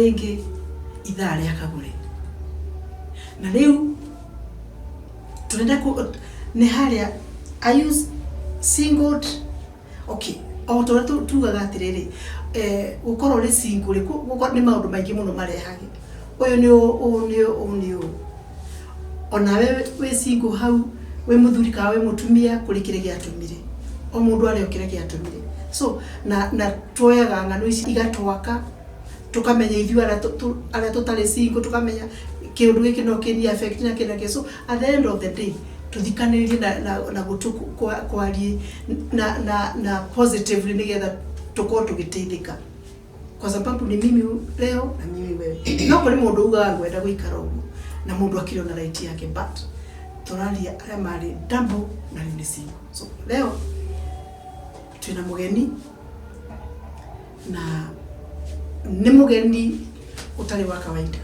ringi ithaa ria kagure na riu turenda ku ni haria are you singled okay auto tugaga atiriri ukorwo ri single ku ni maundu maingi muno marehage uyu ni ona we single hau we muthuri ka we mutumia kurikire giatumire o mundu ari okire giatumire so na twoyaga ngano ici igatwaka tukamenya ithu ara tutari single tukamenya kiundu giki no kini affect na kina so at the end of the day tuthikaniririe na gutuku kwari na positively nigetha tukoo tugiteithika kwa sababu ni mimi leo na mimi wewe no kuri mundu uga ngwenda guikara ugu na mundu akiriona na right yake but toralia aria mari double na ni single so leo tuna mugeni na ni mugeni utari wa kawaida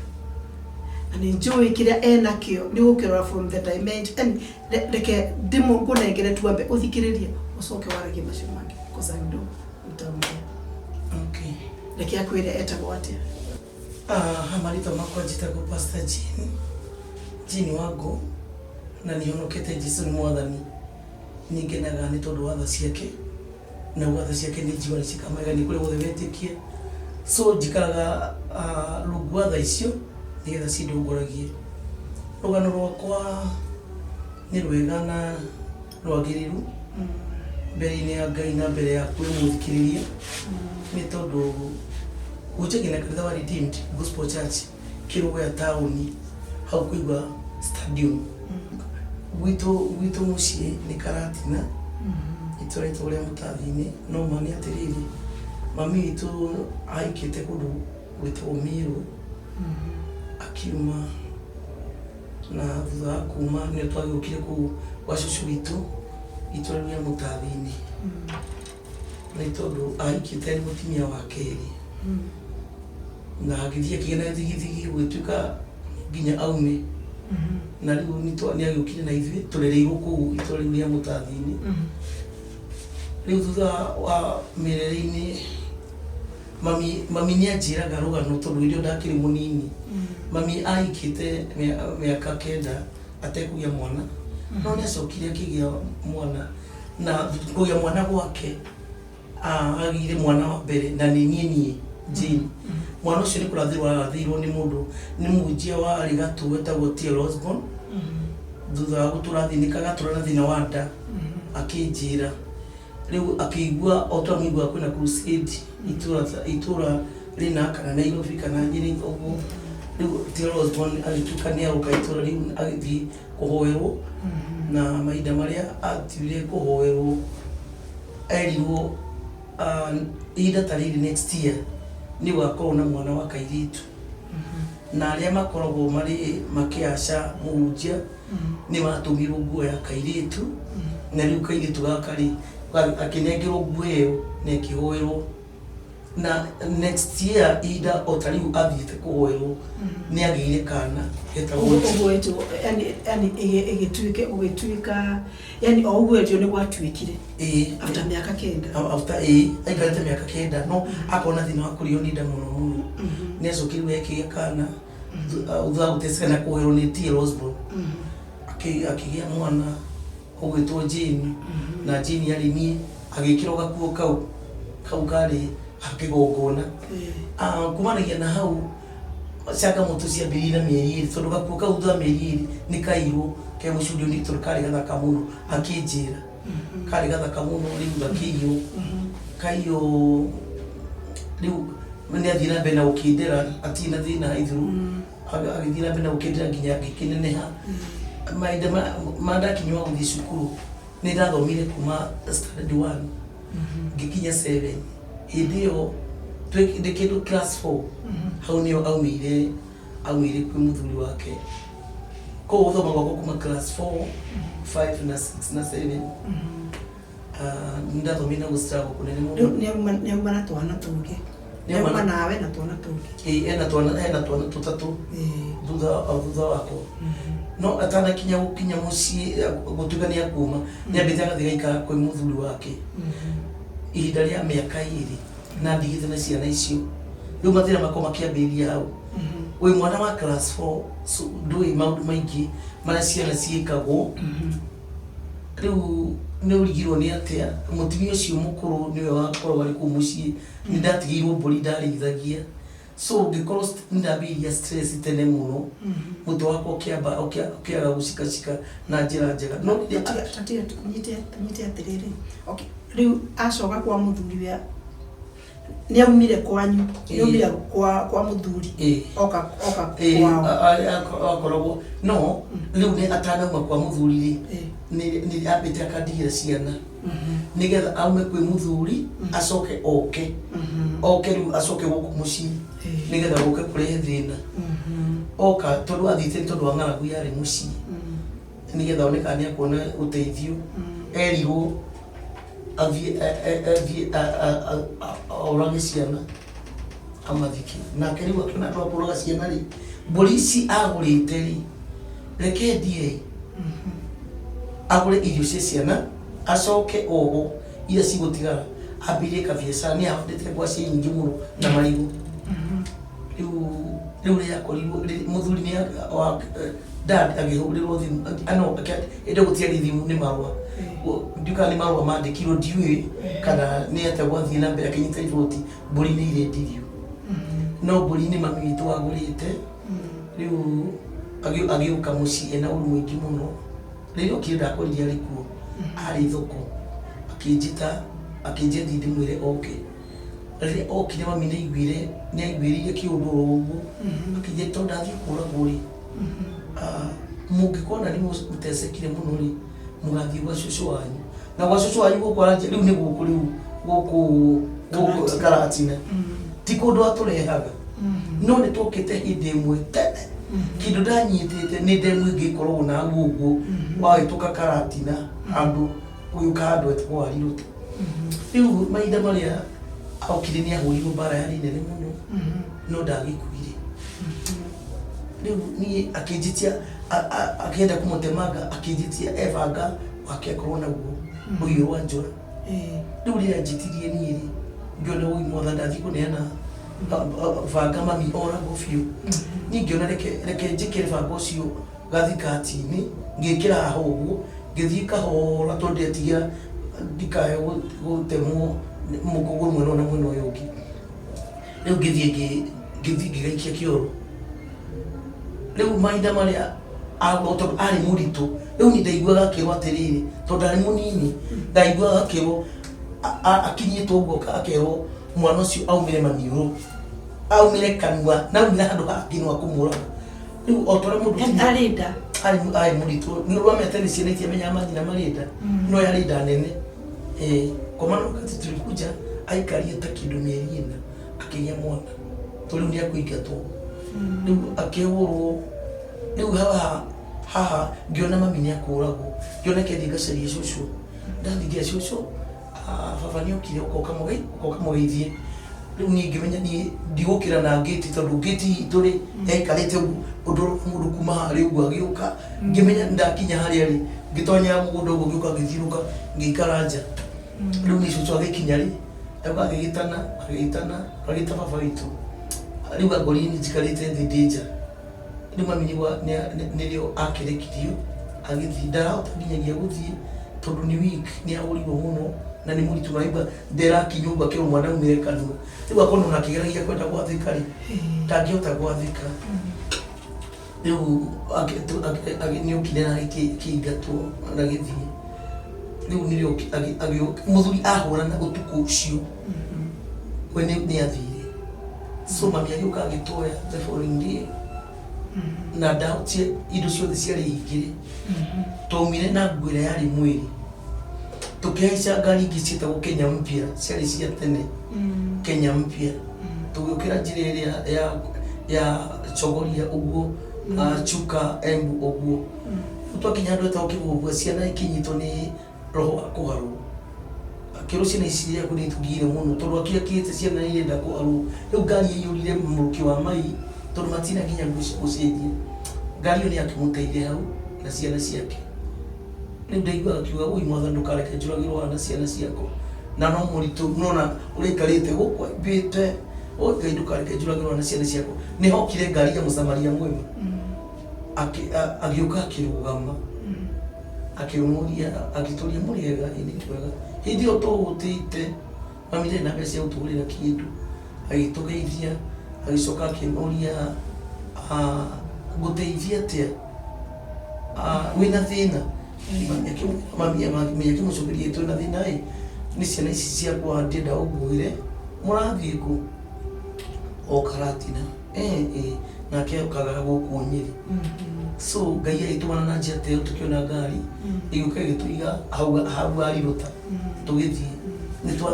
na ni njui kiria enakio ni gukirora from the dimension reke demo kunengere tuambe uthikiririe ucoke waragie macio mangi kozando utamwia okay reke akwire etagwo atia hamarito makwa jitagwo Pastor Jini wangu na nihonokete Jesu ni mwathani ningenaga ni tondu wa tha ciake na watha ciake ni jiwa cikamaiga ni kuri wothe wetikie so jikaraga rungu wa tha icio nigetha cindungoragie rugano rwakwa ni rwega na rwagiriru mbere-inĩ ya Ngai na mbere ya kwĩmuthikĩrĩria ni tondu gũchegina kanitha wa Redeemed Gospel Church Kirugu ya tauni hau kuigwa stadium gwito muciĩ ni Karatina itoretwo ũrĩa mũtathi-inĩ no mami atiriri mami witũ aikĩte kũndũ gwĩtagwo Miru akiuma na thutha wa kuma nĩ twagĩũkire kũu gwa cucu witũ itũrĩa mũtathi-inĩ na tondũ aikĩte nĩ mũtumia wa kerĩ na agĩthiĩ akĩgĩa thigithigi gwĩtuĩka nginya aume na rĩu nĩ agĩũkire na ithuĩ tũrereirwo kũu itũrĩa mũtathi-inĩ rĩu thutha wa mĩrere-inĩ mami nĩ anjĩraga rũgano tondũ irio ndakĩrĩ mũnini mami aikĩte mĩaka 9 atekũgĩa mwana no nĩ acokire akĩgĩa mwana na kũgĩa mwana gwake agĩire mwana wa mbere na nĩ niĩ Jane mwana ũcio nĩ kũrathirwo arathirwo nĩ mũndũ nĩ mũnjia wa Arigatũ wetagwo T.L. Osborn thutha wa gũtũrathĩnĩka gatũra na thĩna wa nda akĩnjĩra rĩu akĩigua o twamũigua kwĩna crusade itũra rĩna kana Nairobi kana Nyeri ũguo rĩu T.L. Osborn agĩtuĩka nĩ agũka itũra rĩu agĩthiĩ kũhoerwo na mahinda marĩa atuire kũhoerwo erirwo ihinda ta rĩrĩ next year nĩ gũgakorwo na mwana wa kairĩtu na arĩa makoragwo marĩ makĩaca mũhunjia nĩ matũmirwo nguo ya kairĩtu na rĩu kairĩtu gaka rĩ akĩnengerwo nguo ĩyo na ĩkĩhoerwo na next year ihinda o ta rĩu athiĩte kũhoerwo nĩ agĩire kana getagwo yani ũgĩtuĩka yani o ũguo nĩ gwatuĩkire after mĩaka 9 after aikarĩte mĩaka 9 no akona thĩna wa kũrĩo nĩ nda mũno nĩ acokire ekĩgĩa kana thutha wa gũteseka na kũhoerwo nĩ T.L. Osborn akĩgĩa mwana ũgwĩtwo Jane na Jane arĩ niĩ agĩkĩrwo gakuo kau karĩ akĩgongona kumanagia na hau changamoto ciambĩrĩirie na mĩeri 2 tondũ gakuo kau thutha mĩeri 2 nĩ kairwo ke mũcurio nĩ tondũ karĩ gathaka mũno akĩnjĩra karĩ gathaka mũno rĩu kaiywo rĩu nĩ athiĩ na mbere na gũkĩndera atirĩ na thĩna igũrũ agĩthiĩ na mbere na gũkĩndera nginya ngĩkĩneneha mahinda mandakinywa gũthiĩ cukuru nĩ ndathomire kuma standard 1 ngĩkinya 7 hĩndĩ ĩyo ndĩ kĩndũ class 4 hau nĩyo aumĩire kwĩ mũthuri wake koguo gũthoma gwakwa kuma class 4 5 na 6 na 7 ndathomire na gũstruggle kũnene mũno nĩ auma na twana tũngĩ nĩauma nawe na twana tũngĩ hena twana tũtatũ thutha wakwa no atanakinya gũkinya mũciĩ gũtuĩka nĩ akuma nĩ ambĩte agathiĩ gaikara kwĩ mũthuri wake ihinda rĩa mĩaka 2 na ndigĩte na ciana icio riu mathina makoma kiambiria hau we mwana wa class 4 so ndui maundu maingi mara ciana ciikagwo riu ne urigirwo ni atia mutumia ucio mukuru niwe wakorwo ari ku mucii ni ndatigirwo mburi ndarithagia so ngikorwo ndambiria stress tene muno mutu wakwa ukiaga gucikacika na njira njega no nyite atiriri okay riu acoka kwa muthuri wa ni aumire kwanyu ni aumire kwa muthuri oka kwao akoragwo no riu ni atanauma kwa muthuri ri ni abite akandigira ciana nigetha aume kwi muthuri acoke oke riu acoke guku mucii nigetha guke kurehe thina oka tondu athite tondu wa ng'aragu yari mucii nigetha oneka ni akuona uteithio erirwo orage ciana amathiki nake riu akina andu akuraga ciana ri polisi agurite ri reke ndie agure irio cia ciana acoke oho ira cigutigara ambirie kabiacara ni ahondete ngwaci nyingi muno na marigu riu ria akorirwo muthuri ni dad agihurirwo thimu ano ende gutiari thimu ni marua nduka ni marua mandikirwo ndiwe kana ni atagwa thii na mbere akinyita riboti mburi ni irendirio no mburi ni mami witu agurite riu agiuka mucii ena uru mwingi muno riu kienda akoriria rikuo ari thoko akinjeti ndimwire oke rĩrĩa okire mami nĩaiguĩrĩire kĩũndũ ũguo akĩnjĩra tondũ ndathiĩ kũragwo rĩ mũngĩkorwo na nĩ mũtecekire mũno rĩ mũgathiĩ gwa cũcũ wanyu na gwa cũcũ wanyu gũkũ aranjia rĩu nĩ gũkũ Karatina ti kũndũ atũrehaga no nĩ tũkĩte hĩndĩ ĩmwe tene kĩndũ ndanyitĩte nĩ ndemu ĩngĩkoragwo na guguo wahĩtũka Karatina handũ ũgĩũka handũ etagwo Warirũtũ rĩu mahinda marĩa okire ni ahũrirwo mbara yari nene muno no ndagĩkuire riu ni akĩnjitia akienda kumutemanga akĩnjitia ebanga wake akorwo naguo ũyũ wa njora riu rĩrĩa njitirie niĩ rĩ ngĩona ũyũ motha ndathi kũneana banga mami oragwo biũ niĩ ngĩona reke njĩkĩre banga ũcio gathikati-inĩ ngĩkĩra haha ũguo ngĩthiĩ kahora tondũ ndetigira ndikae gũtemwo mukuguru mwena na mwena uyu ungi riu ngithie ngigaikia kioro riu mahinda maria agoto ari muritu riu ni ndaiguaga akirwo atiriri tondu ari munini ndaiguaga akirwo akinyitwo uguo akirwo mwana ucio aumire maniuru aumire kanua na umire handu hakinwa kumura riu otore mundu arinda ari muritu ni rwamete ni ciana itia menya marinda no yari nda nene kwa maana wakati tulikuja aikaria ta kindu mieri ina akigia mwana tuli ndia kuingatwo riu akihurwo riu haha ngiona mami ni akuragwo ngiona kethi gacaria cũcũ ndathigia cũcũ baba ni okire ukoka mugeithie riu ni ngimenya ni ndigukira na gate tondu gate tuli aikarite undu kuma hari uguo agiuka ngimenya ndakinya haria ri ngitonya mugundo uguo ngiuka ngithiruka ngikara nja riu ni cũcũ agikinya ri agitana agita baba witu riu agori ni jikarite ndinja riu mami nirio akirekirio agithi ndarahota nginyagia guthii tondu ni week ni aũrirwo muno na ni muritu raiba ndera kinyumba kio mwana umire kanua riu akono na kigeragia kwenda gwathika ri ndangĩhota gwathika riu ni okire na kiingatwo na githii riu nirio muthuri ahũrana ũtukũ ũcio we ni athire so mami agĩũka agĩtwoya the following day na ndaũtie indo ciothe ciarĩ igĩrĩ twaumire na nguo ĩrĩa yarĩ mwĩrĩ tukihaica ngari ingĩ ciĩtagwo Kenya Mpya ciarĩ cia tene Kenya Mpya tũgĩũkĩra njĩra ĩrĩa ya Chogoria ũguo Chuka Embu ũguo twakinya handũ etagwo Kĩgũngua ciana ikinyitwo nĩ roho wa kũharwo akĩrwo ciana ici yaku nĩ tũgiire mũno tondũ akĩakĩte ciana irenda kũharwo rĩu ngari ĩiyũrire mũrũki wa mai tondũ matina nginya gũcenjia ngari ĩyo nĩ akĩmũteithia hau na ciana ciake rĩu ndaiguaga akiuga ũi mwathani ndũkareke njũragĩrwo na ciana ciakwa na no mũritũ nona ũrĩikarĩte gũkũ aimbĩte o ngai reke njuragirwo na ciana ciakwa ni hokire ngari ya Mũsamaria mwema agĩũka akĩrũgama akĩmuria agĩtũria mũrĩega ini twega hindi o tũhũtĩte mami ndarĩ na mbeca cia gũtũgũrĩra kĩndũ agĩtũgeithia agĩcoka akĩmuria ngũteithia atĩa wĩna thĩna mami akĩmũcokeria twĩna thĩna ĩ nĩ ciana ici ciakwa ndĩrenda ũnguĩre mũrathiĩ kũ o Karatina nake okaga gũkũ Nyeri so ngai agĩtũmana na njĩra ta ĩyo tũkĩona ngari ĩgĩũka ĩgĩtũiga hau arirũta tũgĩthiĩ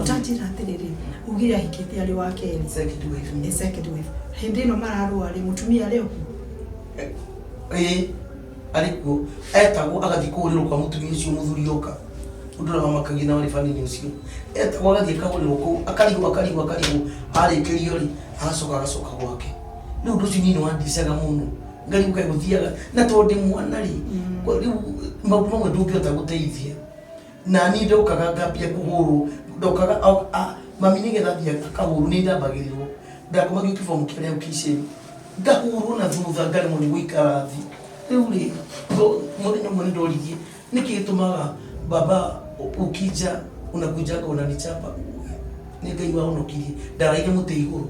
Utanjira atiriri ugira hikite ari wa keri second wave hindi no mararua ari mutumia ari oku ariko etagwo agathi kũrĩrwo kwa mutumia ũcio mũthuri oka ndũra makagina wari fanini ũcio etagwo agathi kũrĩrwo kũu akarigwo arĩkĩrio ri agacoka gwake rĩu ũndũ ũcio nini wandicaga mũno ngarigũka gũthiaga na tondũ mwana ri rĩu maũndũ mamwe ndũngĩhota gũteithia na ni ndokaga ngambia kũhũrwo ndokaga mami nĩgetha thia akahũrwo nĩ ndambagĩrĩrwo ndakomagio kĩbomu kĩrĩa ũkicĩri ngahũrwo na thutha ngaremwo nĩ gũikara thĩ rĩu rĩ mũthenya ũmwe nĩndoririe nĩkĩ gĩtũmaga baba ukija unakujaga unanichapa nĩ ngai wahonokirie ndaraire mũtĩ igũrũ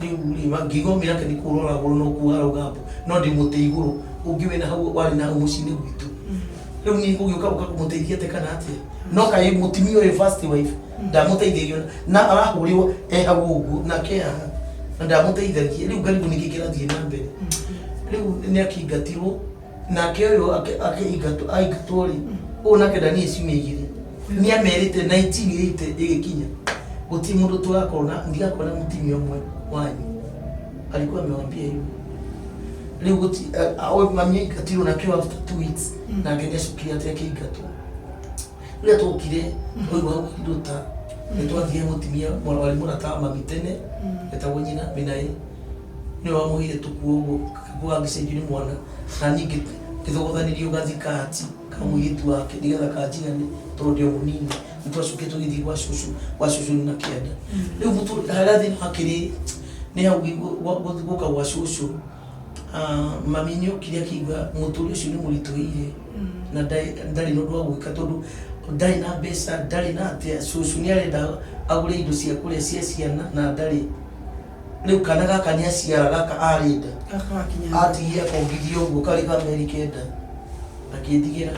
rĩu ngigomĩra yake nĩ kũroragwo no kuharũgambo no ndĩ mũtĩ igũrũ ũngĩ wĩna hau warĩ na hau mũciĩ-inĩ gwitũ rĩu niĩ gũgĩũka ũkamũteithia atĩ kana atĩa no kaĩ mũtumia ũyũ first wife ndamũteithagia na arahũrĩrwo hau ũguo nake haha na ndamũteithagia rĩu ngarigwo nĩkĩ kĩrathiĩ na mbere rĩu nĩ akĩingatirwo nake ũyũ aingatwo rĩ ũũ nake ndanie ciumia igĩrĩ nĩ amerite 1980 ĩgĩkinya gũtirĩ mũndũ tũgakorwo ndigakorwo na mũtumia ũmwe wanyu alikuwa amewambia hivyo leo mami aingatirwo nake after 2 weeks na ngenia cukia atĩ akĩingatwo rĩrĩa tũkire ũyũ hau iruta nĩtwathire mũtumia warĩ mũrata mami tene etagwo nyina Minaĩ nĩ wamũheire tũkuo ũguo gagĩcenjio nĩ mwana na ningĩ gĩthogothanĩrio gathikati ka mũirĩtu wake nĩgetha kanjigane tondũ ndĩ mũnini nĩtwacukire tũgĩthiĩ gwa cũcũ na kĩanda rĩu harĩa thĩna hakĩrĩ nĩ hau gũka gwa cũcũ mami nĩokire akĩigua mũtũrĩ ũcio nĩ mũritũhĩire na ndarĩ na ũndũ wa gwĩka tondũ ndarĩ na mbeca ndarĩ na atĩa cũcũ nĩ arenda agũre indo cia kũrĩa cia ciana na ndarĩ rĩu kana gaka nĩ aciara gaka arenda atigie akongithia ũguo karĩ ka meri kenda akĩndigĩra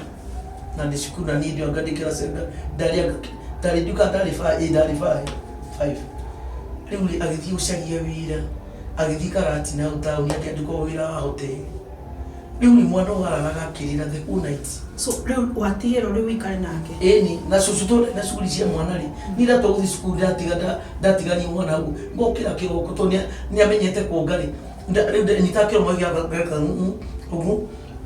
na ndĩ cukuru na niĩ ndio ngandĩkĩra cenda ndarĩ nduka ndarĩ 5 rĩu agĩthiĩ gũcaria wĩra agĩthiĩ Karatina hau taũni akĩandĩkwo wĩra wa hoteli rĩu nĩ mwana ũgararaga akĩrĩra the whole night so rĩu watigĩrwo rĩu wĩikare nake ĩni na cũcũ tondũ na cukuru cia mwana rĩ nĩ ndatwagũthiĩ cukuru ndatigania mwana hau ngokĩra kĩroko tondũ nĩ amenyete kuonga rĩ rĩu nyita kĩromo gĩaka ũguo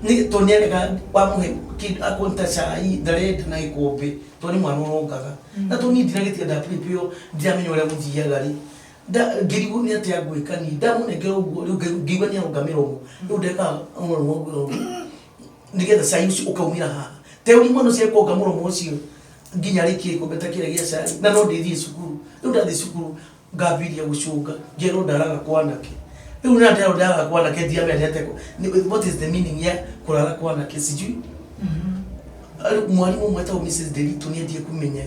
nĩ tondũ nĩ arega wamũhe akũnta cai ndarenda na gĩkombe tondũ nĩ mwana ũrongaga na tondũ niĩ ndinagĩtiga ndaprepare ndiramenya ũrĩa gũthiaga rĩ ngĩrigwo nĩ atĩa ngwĩka niĩ ndamũnengera ũguo rĩu ngĩigua nĩ aronga mĩromo rĩu ndekaga mũromo nĩgetha cai ũcio ũkaumĩra haha teũri mwana ũcio kuonga mũromo ũcio nginya rĩkie gĩkombe ta kĩrĩa gĩa cai na no ndĩthiĩ cukuru rĩu ndathiĩ cukuru ngambĩrĩria gũcũnga ngerwo ndaraga kwanake rĩu na nderwo ndaraga kwanake ndiamenyete what is the meaning ya kũrara kwanake sijui mwarimũ ũmwe etagwo Mrs. Derito nĩendie kũmenya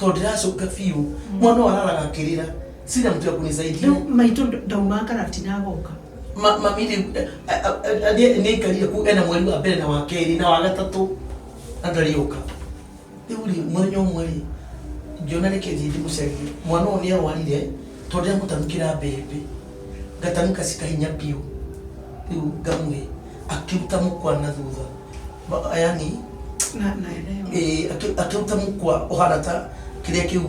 tondũ ndĩracoka biũ mwana araraga akĩrĩra sina mtu ya kunisaidia maitũ ndauma Karatina agoka mami nĩ ikarire ku ena mweri wa mbere na wa kerĩ na wa gatatũ na ndarĩũka rĩu rĩ mũthenya ũmwe rĩ ngĩona reke thiĩ ndĩmũcarie mwana ũyũ nĩ arwarire tondũ ndĩramũtanũkĩra mbembe ngatanuka cikahinya biũ rĩu ngamũhe akĩruta mũkwa na thutha yani akĩruta mũkwa ũhana ta kĩrĩa kĩu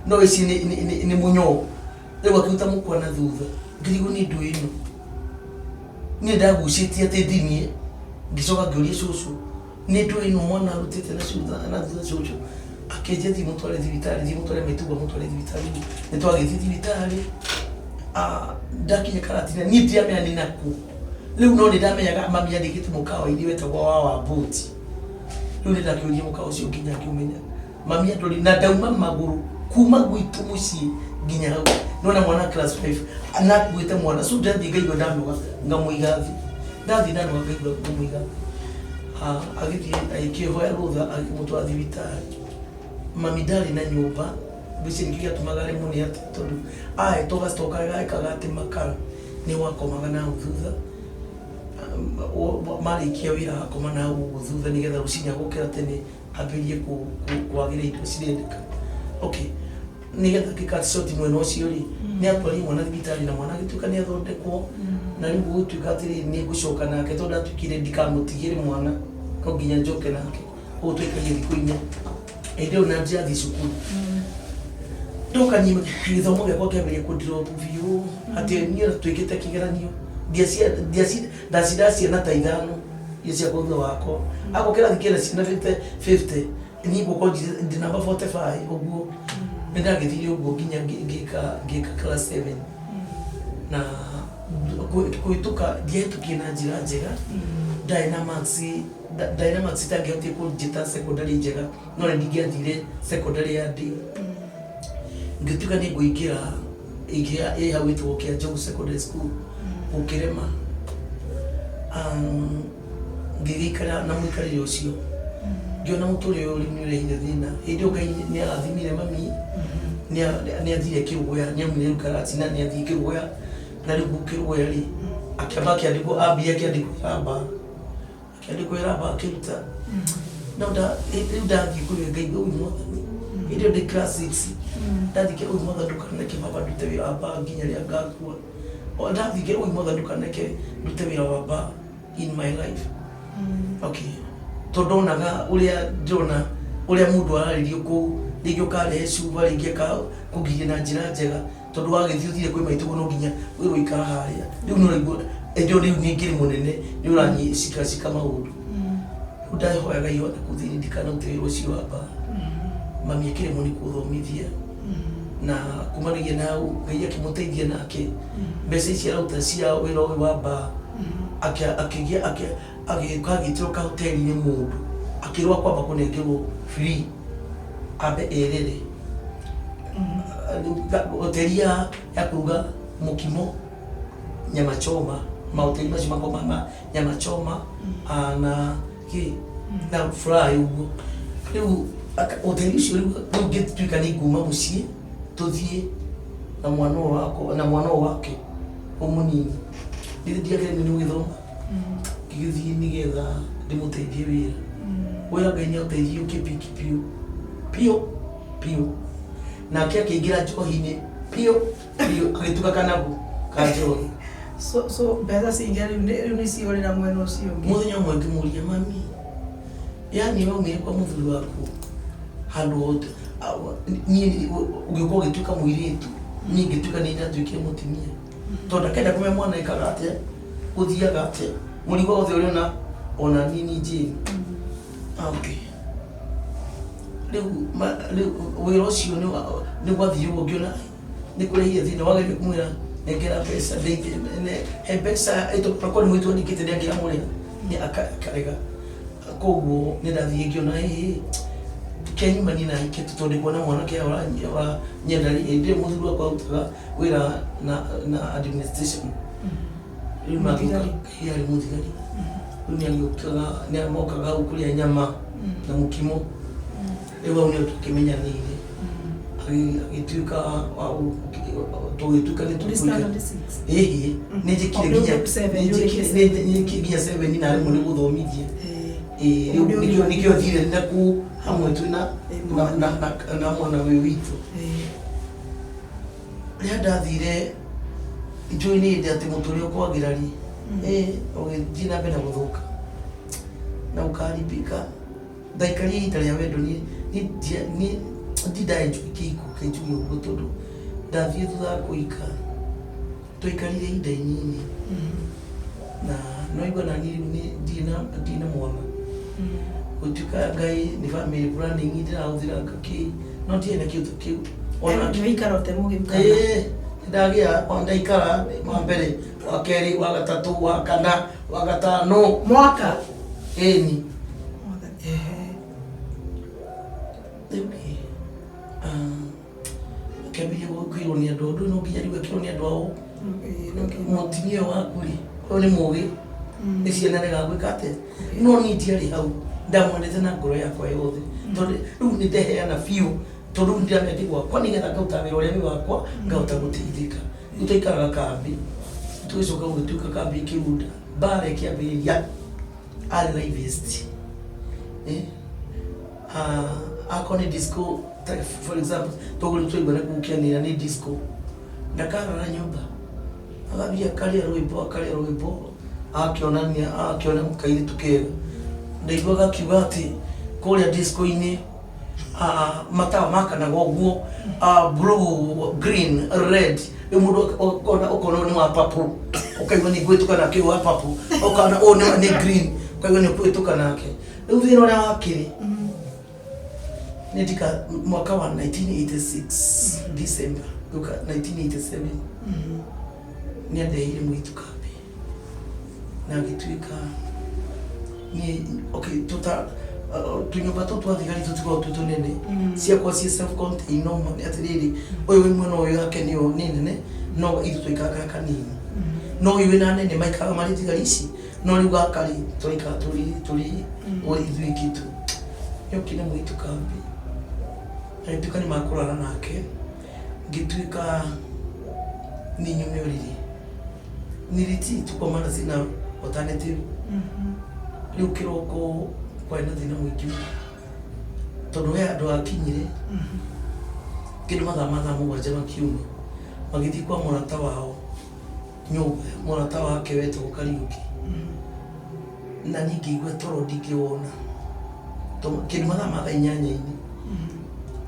no ici nĩ mũnyoo rĩu akĩruta mũkwa na thutha ngĩrigwo nĩ ndũ ĩno niĩ ndagucĩtie atĩ ndinie ngĩcoka ngĩũria cũcũ nĩ ndũ ĩno mwana arutĩte na thutha cũcũ akĩnjia thiĩ mũtware thibitarĩ thiĩ mũtware maitũgwa mũtware thibitarĩ nĩ twagĩthiĩ thibitarĩ ndakinya Karatina niĩ ndiramenya nĩ nakũ rĩu no nĩ ndamenyaga mami andĩkĩte mũkawa-inĩ wetagwo wa Wambũti rĩu nĩ ndakĩũria mũkawa ũcio nginya ngĩũmenya mami andũ na ndauma magũrũ kuma gwitũ mũciĩ nginya hau nona mwana class 5 anakuite mwana so ndathi ngaigua ndamuga ngamuigathi ndathi ndanuga ngaigua ngamuiga agithi aikihoya rutha agimutwa thibitari mami ndari na nyumba bici ngigatũmaga rĩmwe nĩ atĩ tondũ tũgacokaga ekaga atĩ makara nĩ wakomaga na thutha marĩkia wĩra akoma na hau thutha nĩgetha rũciinĩ agũkĩra tene ambĩrie kwagĩra indo cirendeka okay nĩgetha ngĩkatishoti mwena ũcio rĩ nĩ atwarire mwana thibitarĩ na mwana agĩtuĩka nĩ athondekwo na rĩu gũgĩtuĩka atĩrĩ nĩ ngũcoka nake tondũ ndatuĩkire ndikamũtigĩre mwana no nginya njoke nake ũguo twaikarie thikũ inya hĩndĩ ĩyo na njathi cukuru ndoka ni gĩthomo gĩakwa kĩambĩrĩria kũndrop biũ atĩ niĩ twĩkĩte kĩgeranio ndacinda ciana ta ithano iria cia thutha wakwa ako kĩrathi kĩna ciana 50 niĩ ngũkorwo ndĩ namba 45 ũguo nĩ ndagĩthire ũguo nginya ngĩka class 7 na kũhĩtũka ndiahĩtũkie na njĩra njega ndarĩ na max itangĩhotire kũnjĩta secondary njega no nĩ ndingĩathire secondary ya ndĩ ngĩtuĩka nĩ ngũingĩra ĩ hau ĩtagwo Kĩanjogu secondary school ũkĩrema ngĩgĩikara na mũikarĩre ũcio ngĩona mũtũrĩre ũyũ nĩ ũrehire thĩna hĩndĩ ĩyo Ngai nĩ arathimire mami nĩ athire Kĩrũgũya nĩ aumire rĩu Karati na nĩ athiĩ Kĩrũgũya na rĩu Kĩrũgũya rĩ akĩamba akĩandĩkwo ambia akĩandĩkwo ramba akĩandĩkwo ramba akĩruta no rĩu ndathiĩ kũrĩa Ngai ũyũ Mwathani hĩndĩ ĩyo ndĩ class 6 ndathike ũyũ Mwathani ndũkanareke baba ndute wĩra wa mba nginya rĩrĩa ngakua ndathike ũyũ Mwathani ndũkanareke ndute wĩra wa mba in my life okay tondũ ndonaga ũrĩa mũndũ ararĩrio kũu rĩngĩ ũkarehe cuba rĩngĩ kũgiria na njĩra njega tondũ wagĩthiĩ ũthire kwĩ maitũguo no nginya wĩrwo ũikara harĩa rĩu nĩ ũraigua rĩu nĩ ngĩrĩ mũnene nĩ ũranyicika maũndũ rĩu ndahoyaga ihote kũthiri ndikanarute wĩra ũcio wa mba mami akĩremwo nĩ kũthomithia na kumanagia na hau Ngai akĩmũteithia nake mbeca ici araruta cia wĩra ũyũ wa mba agĩtĩrwo kahoteri-inĩ mũndũ akĩrwo kwamba kũnengerwo free ambe erere hoteri ya kũruga mũkimo nyama choma mahoteri macio makoragwo ma nyama choma na fry ũguo rĩu hoteri icio rĩu ngĩtuĩka nĩ nguma mũciĩ tũthiĩ na mwana wake ũmũnini ndiakĩremwo nĩ gũgĩthoma ngĩgĩthiĩ nĩgetha ndĩmũteithie wĩra Ngai nĩ aũteithie ũkĩpiki piũ nake akĩingĩra njohi-inĩ piũ agĩtuĩka kanagu ka njohi so mbeca cingĩ rĩu nĩ ciorĩra mwena ũcio ũngĩ mũthenya ũmwe ngĩmũria mami yani waumire kwa mũthuri waku handũ hothe niĩ ũngĩkorwo ũgĩtuĩka mũirĩtu niĩ ngĩtuĩka nĩ ndatuĩkire mũtumia tondũ ndakenda kũmenya mwana ekaga atĩa gũthiaga atĩa mũrigo wothe ũrĩ ona nini Jane okay rĩu wĩra ũcio nĩ gwathiĩ ũguo ngĩona nĩ kũrehire thĩna wagĩrĩire kũmwĩra nengera mbeca mbeca ĩtũkorwo nĩ mwĩtwo ndikĩte nĩ angĩramũrĩha nĩ akarega koguo nĩ ndathiĩ ngĩona kenyumania na hike tondũ kuona mwanake wa nyenda hĩndĩ ĩyo mũthuri wakwa arutaga wĩra na administration rĩu yarĩ mũthigari rĩu nĩ amokaga hau kũrĩa nyama na mũkimo rĩu hau nĩo tũkĩmenyanĩire agĩtuĩka tũgĩtuĩka nĩ tũkũika nĩ njĩkire nginya 7 na rĩmwe nĩ gũthomithia nĩkĩo thire naku hamwe twĩna na mwana wĩ witũ rĩrĩa ndathire njũĩ nĩ hĩndĩ atĩ mũtũrĩre ũkwagĩra rĩ ũgĩthiĩ na mbere na gũthũka na ũkaribika ndaikaria ihinda rĩa wendo ndaenjũi kĩhiko kĩnjuge ũguo tondũ ndathiĩ thutha wa kũhika twaikarire ihinda inini na noigua nani rĩu ndirĩ na mwana gũtuĩka Ngai nĩ family planning ndĩrahũthĩra ngakĩ no ndirĩ na kĩũndũ kĩu ndagĩa ndaikara wa mbere wa kerĩ wa gatatũ wa kana wa gatano mwaka ĩni kĩambĩrĩria kwĩrwo kironia ndu no nginya riuga kironia ndu ao mutimia waku ri ko ni mugi ni ciana ni gagwika ate no ni ndiari hau ndamwendete na ngoro yakwa yothe tondu riu ni ndeheana biu tondu ndiramenya gwakwa nigetha ngauta wira uria wi wakwa ngauta guteithika tutaikaraga kambi tugicoka gugituika kambi kiunda bare kiambiriria ari livest akone disco for example toguli tuibana kukianira ni disco ndakarara nyumba agabia karia rwimbo akiona mukaire tukega ndaiguaga kiuga ati kuria disco-ini matawa makanaga ũguo blue green red mundu ukona ni wa purple ukaigua ni gwituka nake wa purple ukana ni green ukaigua ni gwituka nake riu thina uria wakiri nindika mwaka wa 1986 December 1987 niendeire mwitu kambi na gituika ni okay tunyumba tutu athigari tutuko tutunene ciakwa cie self contained no mani atiriri uyu wi mwena uyu yake ni nene no itu tuikaga kanini no iwe na nene maikaga mari thigari ici no riu gakari tuika turi oi ithui kitu yokine mwitu kambi aituka ni makurana nake gituika ni nyumyoriri niriti tukomana sina alternative riu kiroko kwa ina thina mwingi tondu we andu akinyire kindu mathaa mugwanja makiuma magithi kwa murata wao nyumba murata wake wetwo Kariuki na ningĩigua toro ndingĩwona kindu mathaa inyanya-inĩ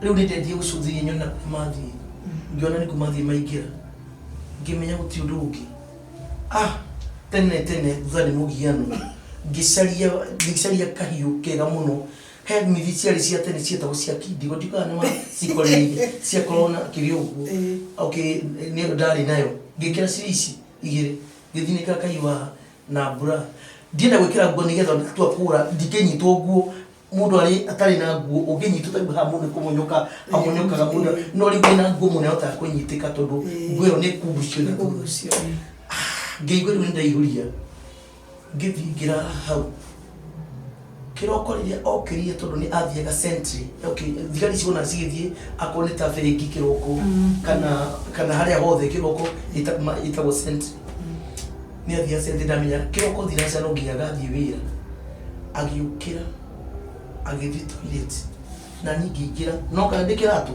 riu nĩ ndendie gũcũthĩria nyona mathiĩ ngĩona nĩ kũmathiĩ maingĩra ngĩmenya gũtirĩ ũndũ ũngĩ tene thutha nĩ mũgiano ngĩcaria kahiũ kega mũno he mithi ciarĩ cia tene cietagwo cia Kindigo ndikaga nĩma cikoreire ciakorwo na kĩrĩ ũguo okay nĩ ndarĩ nayo ngĩkĩra cirici igĩrĩ ngĩthinĩka kahiũ na mbura ndienda gwĩkĩra nguo nĩgetha ndatua kũra ndingĩnyitwo nguo mundu ari atari na nguo ũngĩnyitwo ta ha mundu kũmonyoka amonyokaga mundu no rĩu na nguo mũno ũta kũnyitĩka tondũ nguo ĩyo nĩ kubucio na kubucio ngĩigua rĩu ndaihũria ngĩthingira hau kiroko rĩrĩa okĩrie tondũ nĩ athiaga sentry okay thigari ciona cigĩthiĩ akone ta bengi kiroko kana harĩa hothe kiroko itagwo sentry nĩ athia sentry ndamenya kiroko thinaca no nginya gathiĩ wĩra agĩũkĩra agĩthiĩ toilet na ngĩingĩra no kana ndĩkĩratũ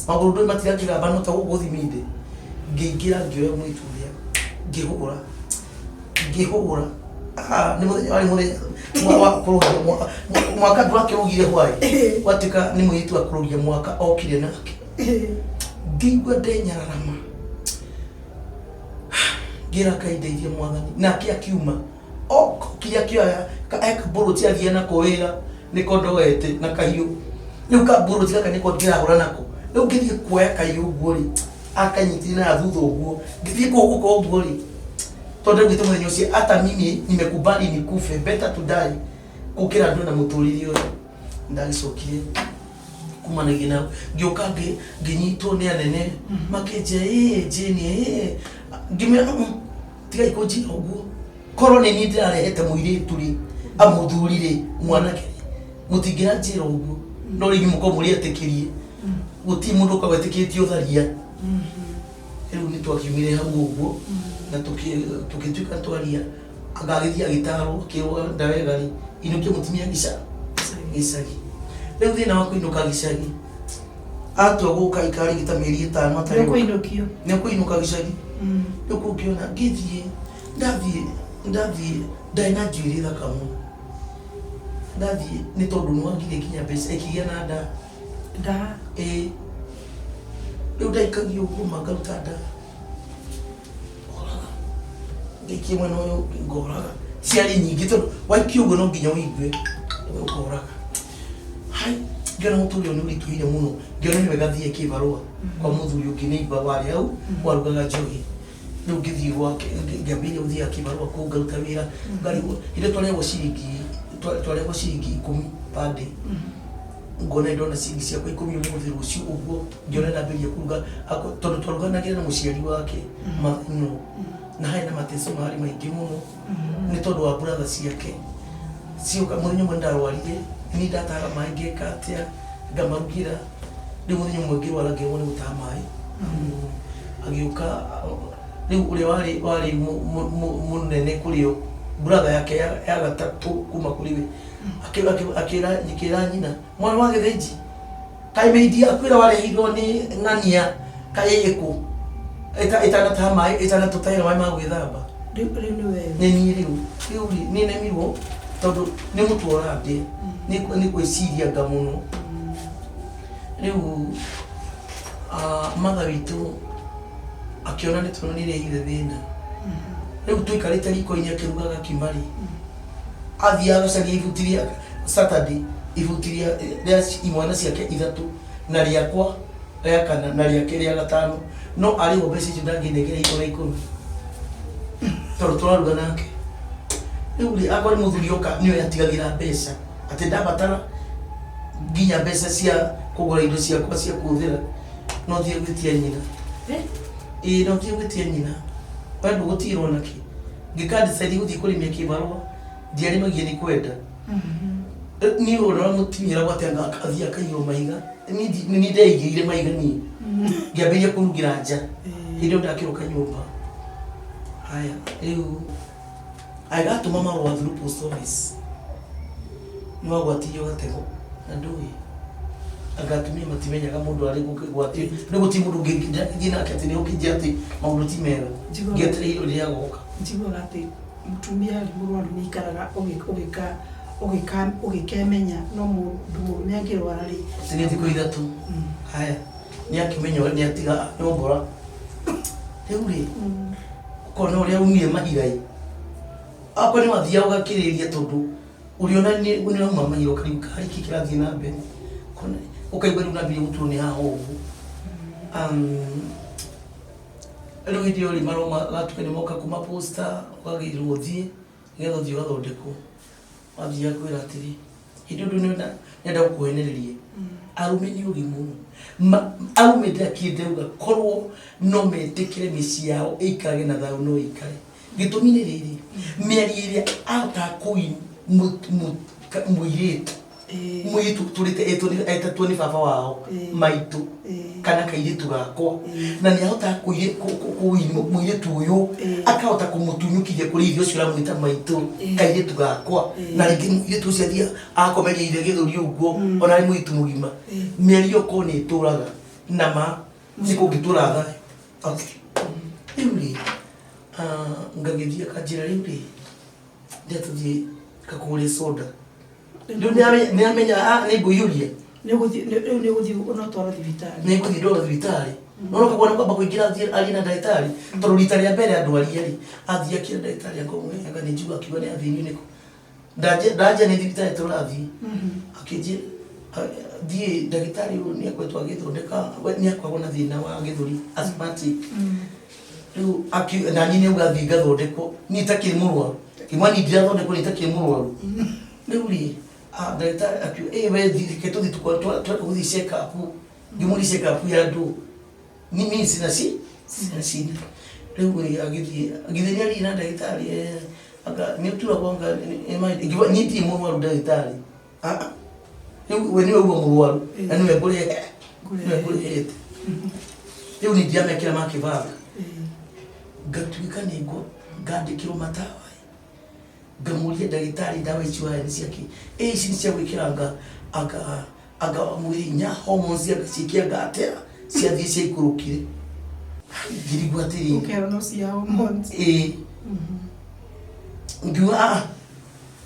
magũrũ ndũ matirakĩgamba no ta gũgũ thiminde ngĩingĩra ngĩoya mũitu ũrĩa ngĩhũra nĩ mũthenya warĩ mũthenya wa kũrũgia mwaka ndũrakĩrũgire hwaĩ gwatuĩka nĩ mũirĩtu wa kũrũgia mwaka okire nake ngĩigua ndenyararama ngĩra Ngai ndeithie Mwathani nake akiuma kĩrĩa kĩoya ekambũrũti athiĩ nako wĩra nĩko ndoete na kahiũ rĩu kambũrũti gaka nĩko ndĩrahũra nako rĩu ngĩthiĩ kuoya kahiũ ũguo rĩ akanyitire na thutha ũguo ngĩthiĩ kũguka ũguo rĩ tondu ngĩte mũthenya ũcio hata mimi nimekubali nikufe better to die gũkĩra ndũ na mũtũrĩre ũyũ ndagĩcokire kumanagia nao ngĩũka ngĩnyitwo nĩ anene makĩnjia Jane ngĩmera tiga ikũnjira ũguo korwo nĩ niĩ ndĩrarehete mũirĩtu rĩ amũthuri rĩ mwanake mũtingĩra njĩra ũguo no rĩngĩ mũkorwo mũrĩetĩkĩrie gũtirĩ mũndũ ũkoragwo etĩkĩtie ũtharia rĩu nĩ twakiumire hau ũguo na tukituika twaria agagithia gitaro kiwa ndawegari inuke mutumia gicagi riu thina wa kuinuka gicagi atwa guka ikari gita mĩeri 5 atari nĩ kuinuka gicagi riu kungiona ngithie ndathie ndaina njuĩrĩ thaka mũno ndathie nĩ tondũ nĩ wangire kinya mbeca ikĩgĩa na nda riu ndaikagio ũguo mangaruta nda ngĩkie mwena ũyũ ngoraga ciarĩ nyingĩ tondũ waikio ũguo no nginya ũigue ũkoraga hai ngĩona mũtũrĩ ũyũ nĩ ũritũhire mũno ngĩona nĩ wega thiĩ kĩbarũa kwa mũthuri ũngĩ nĩimba warĩ hau warugaga njohi rĩu ngĩthiĩ gwake ngĩambĩrĩria gũthiaga kĩbarũa kũu ngaruta wĩra ngarigwo hĩndĩ twarehagwo ciringi 10 per day ngona ndona cingi cia kwa 10 umuthi rucio uguo ngiona ndambiria kuruga tondu twaruganagira na muciari wake mathuno na hai na mateso mari maingi muno ni tondu wa brother ciake cioka munyo mwendarwarire ni ndataga maingi katia ngamarugira ndi munyo mwingi warage wone gutaha mai agiuka riu ule wari munene kurio brother yake ya gatatu kuma kuriwe akira nyina mwana wa Githinji kai meidi akwira warehirwo ni ng'ania kai yiku etana ta mai etana tutaira mai ma gwithamba riu ni wewe ni riu ni nemirwo tondu ni mutwora ndi ni gwiciria ngamuno riu mother witu akiona ni tunonire ile thina riu tuikarite riko-ini akirugaga kimari athiaga caria ibutiria Saturday ibutiria ria imwana ciake ithatu na riakwa ria kana na riake ria gatano no ari mbeca icio ndanginegera 10 tondu turaruga nake riu ri akwa ni muthuri oka niwe yatigagira mbeca ati ndabatara nginya mbeca cia kugura indo ciakwa cia kuthira no thie gwitia nyina no thie gwitia nyina bado gutirwo naki ngikadi saidi guthi kurimia kibarua ndiarimagia ni kwenda ni ora mutimira gwatenga akathia kairo maiga ni ndeigire maiga ni ngiambiria kurugira nja ndio ndakiruka nyumba haya riu aigatuma marua through post office no gwatio gatego na ndui agatumia matimenyaga mundu ari gwatio ni gutimundu ngina akati ni ukijia ati maundu ti mega ngetereiro ria goka njigwa ati mutumia ari murwaru ni ikaraga ugikemenya no mundu murume angirwara ri tini thiko ithatu haya ni akimenya ni atiga nyombora riu ri kona uria umire mahigai akwa ni wathia ugakiriria tondu uriona ni uma mahiro karibu kari kikirathie na mbere kona ukaigwa riu nambire guturo ni haha ugu riu hindi uri maroma gatukani moka kuma posta wagirwo thie nigetha thie ugathondekwo wathia kwira atiri hindi undu nenda gukuhenererie arume ni ugimu arume ndakindeuga korwo no metikire micii yao ikarage na thayo no ikare gitumi ni riri miari iria atakui muiritu muiritu turite etatwo ni baba wao maitu kana kairitu gakwa na ni ahota muiritu uyu akahota kumutunyukiria kuri irio cio ramwita maitu kairitu gakwa na ringi muiritu ucio athia akomeria ire githuri uguo ona ni muiritu mugima miari yoko ni ituraga na ma nikungitura thayo okay riu ngagithia kanjira riu ri ndatuthie kakugure soda ndio ni amenya ni nguyuria ni guthi unatwara thibitari ni guthi ndora thibitari no kagwana kwamba kuingira thie ali na ndagitari tondu rita ria mbere andwari ari athia kira ndagitari akomwe anga ni njigua kiwa ni athini niko ndaje ni thibitari turathi akije thie ndagitari ni akwetwa agithondeka ni akwagwo na thina wa githuri asthmatic riu na nini ugathi gathondekwo ni takiri murwaru kimwani ndirathondekwo ni takiri murwaru riu ri ndagitari akiu we thike tuthi tukuthi check up ngimuri check up ya ndu ni mimi sina riu ri agithia ri na ndagitari aga ni utura kwanga ni ti murwaru ndagitari riu we ni ugo murwaru na ni we gure riu ni ndiamekira makivanga gatuika nego ngandikirwo matawa ngamuria ndagitari ndawa icio ni ciaki ici ni cia gwikiranga aga mwinya hormones agacikia ngatera ciathie cia ikurukire ngirigwa atiri ukero no cia hormones ngiwa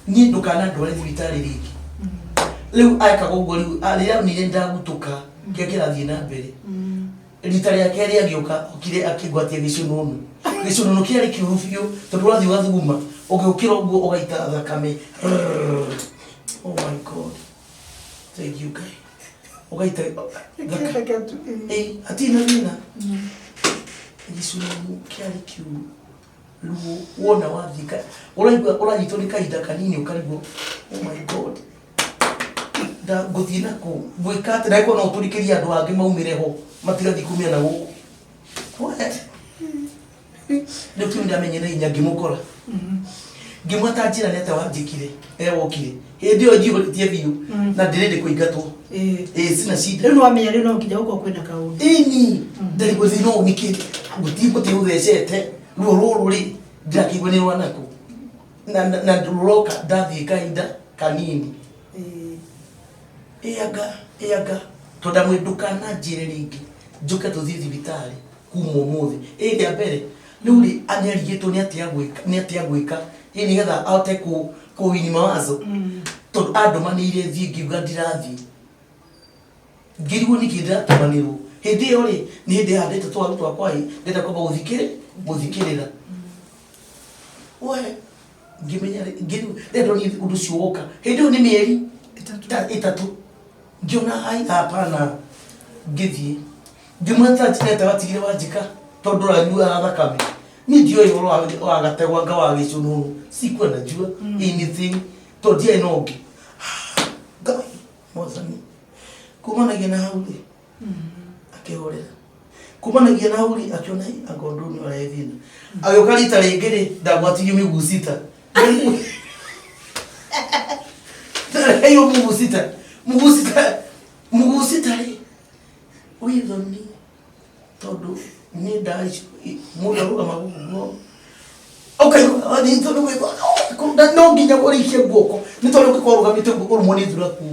ni ndukana ndware thibitari riki riu aika gogo riu aria ni ndagutuka ngekirathie na mbere rita ria keri agioka okire akigwatia gicununu kiari kiurufio tondu wathi wathuguma ugiukira uguo ugaita thakame oh my god thank you guy ugaita thakame atina nina gicununu kiari kiu luo wona wathika uraigwa uranyitwo ni kahinda kanini ukarigwo oh my god nda guthina ku gwikate na iko no turikiria andu angi maumire ho matigathi kumia na guku ndio tu ndamenyere inya ngimukora ngimwata njira nete wanjikire wokire hindi o njihuritie biu na ndirende kuingatwo sina shida no amenya rero no kija uko kwenda kaunti ini ndari guthino niki gutiko te uthecete ruo ri ndakigwe ni rwanako na nduroka ndathi kaida kanini eaga tonda mwindukana njire ringi njuke tuthii thibitari kuma umuthi ria mbere riu ri anyarigetwo ni atia gwika ni getha ahote kuwini mawazo tondu andu manire thii ngiuga ndirathii ngirigwo niki ndiratumanirwo hindi iyo ri ni hindi handite twaru twakwa ndenda kwamba guthikirira we ngimenya ndendo ni undu cio woka hindi iyo ni mieri itatu ngiona hai hapana ngithii ngimweta tineta watigire wanjika tondu ranyua thakame ni ndio ihoro wagategwa nga wagicununu sikwenda njua anything tondu ya inongi ngai mwathani kumanagia na hauli akihorera kumanagia na hauli akiona angondoni wala yethina ayokalita rengere ndagwatirio migusita ayo mugusita ri withoni tondu ni ndaici mudaruga magugu okay ani tondu we no nginya kurikia guoko ni tondu gikoruga mite urumwo ni thura ku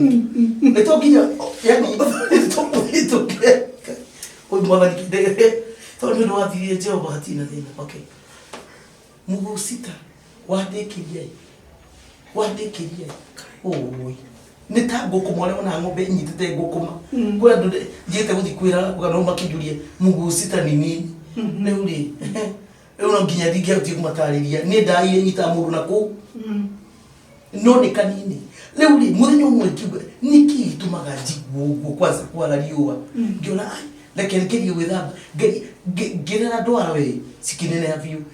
ni to nginya yani to oi mwana kidege tondu ndo athirie Jehova hatina thina okay mugusita wandikirie oi ni ta ngukuma ore ona ngombe nyitite ngukuma kwa ndu njite guthikwira kana makijurie mugusita ni nini ne uri uno nginya ndigia uti kumatariria ni ndai nyita mundu naku no ni kanini le uri muthenya umwe kigwe niki itumaga njiguo kwanza kwara riua ngiona ai leke nikiri withamba ngirera ndwara we sikinene ya biu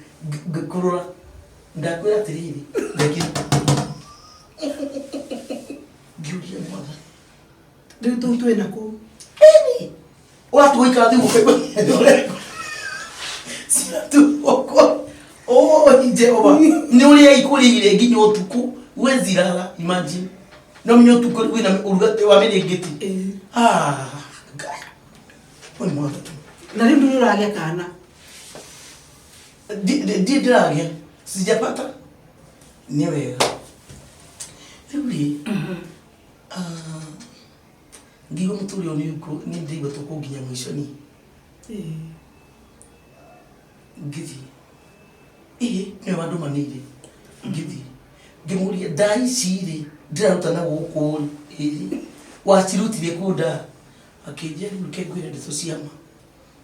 kurura ndakwira tiriri leke Julia mother. Do na ko. Eni. Watu wika thimu kwa. Sina tu oko. Oh, Jehova. Ni uri ikurigire nginya utuku wezirara imagine. No mnyo tuko wina urugate wa mene ngiti. Guy. Oni mother tu. Na rindu nuragia kana. Diragia. Sijapata. Ni wega. Uri. Ngigo muturi oni uko ni ndigo tukuginya mwisho ni ngiti ni wandu manire ngiti ngimuria dai ciri ndiraruta na guku wacirutire kuda akijeri ukegwire ndeto ciama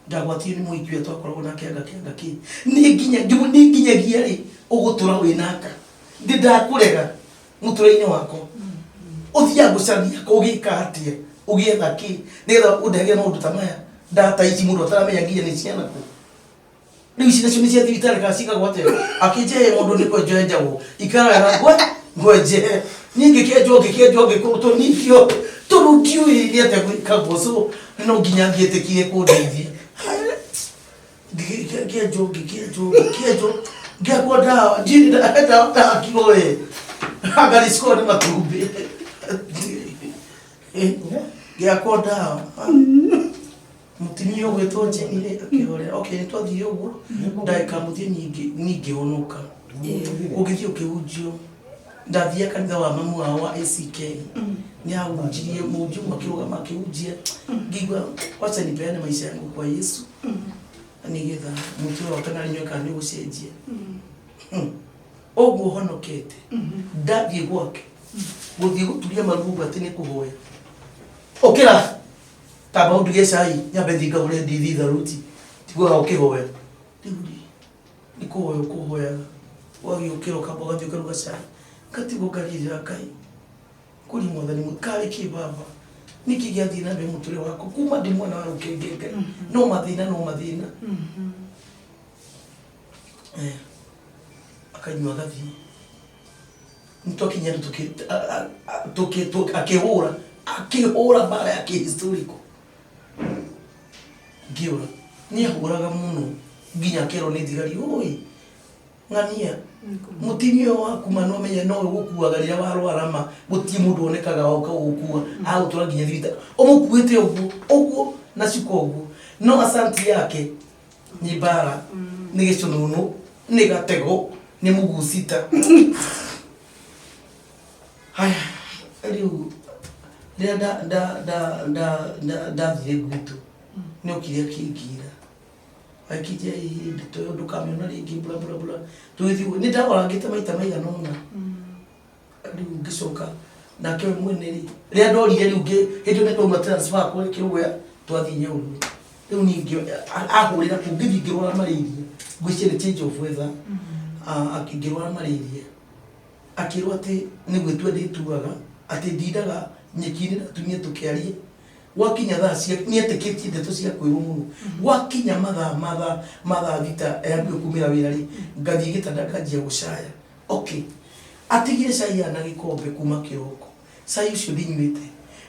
ndagwatire ni muikwe twakoragwo nake agaki ni nginya giari ugutura winaka ndindakurega mutura-ini wako uthia gucaria kugika atia ugietha ki nigetha undegia maundu ta maya data ici mundu ataramenya nginya ni ciana ku riu ici nacio ni cia thibitari kana cikagwo atia akije mundu ni kwenjwo enjagwo ikara ngwenje ningikenjwo ngikurutwo nikio turutiui ni atia gwikagwo so no nginya ngietikie kundeithia ngikenjwo ngakwo dawa njini dawa kigoe agarisko ni matumbi ngakwo dawa mutimio gwetwo njenire akihorera okay ni twathire uguo ndaika muthie ningi onuka ugithio kiunjio ndathia kanitha wa mamu wa ACK ni ahunjirie munju makirugama kiunjia ngigwa wacha nipeane maisha yangu kwa Yesu nigetha mutu wa kana nyoka ni gucenjia oguo honokete ndathie gwake guthie guturia marugu atini kuhoya okira taba unduge cai nyambe thinga ure ndithi tharuti tigwa ukihoya ndiuri nikuhoya wagi ukiro kabo gathie ukaruga cai katigo galira kai kuri mwathani mukari ki baba niki giathi na be muturi wako kuma ndi mwana wa ukengenge no mathina akanywa gathi nitokinya akehura akihura bara ya kihistoriko ngiura ni ahuraga muno nginya kero ni thigari oi ngania mutimio waku mano menya no gukuaga rira warwara ma gutie mundu onekaga oka gukua au tura nginya thita umukuite uguo na cikogu no asanti yake ni bara ni gicununu ni gatego ni mugusita haya riu rira da gutu ni ukiria kingira akija to ndukamiona ringi bla bla bla tuithi ni ndakora ngita maita maiga nona riu ngicoka nake mwene ri ria ndorire riu ngi hindi ne ndo transfer ko kiruya twathi nyauru riu ningi ahurira kungithi ngirwara mariria ngwicire change of weather akingirwara mariria akirwa ati ni gwitua ndituaga ati ndindaga nyekini na tumie tukiarie wakinya thaa cia ni etikitie ndeto cia kwirwo muno wakinya mathaa thita yambie kumira wira ri ngathie gitanda kanjia gucaya okay atigire cai na gikombe kuma kiroko cai ucio ndinywite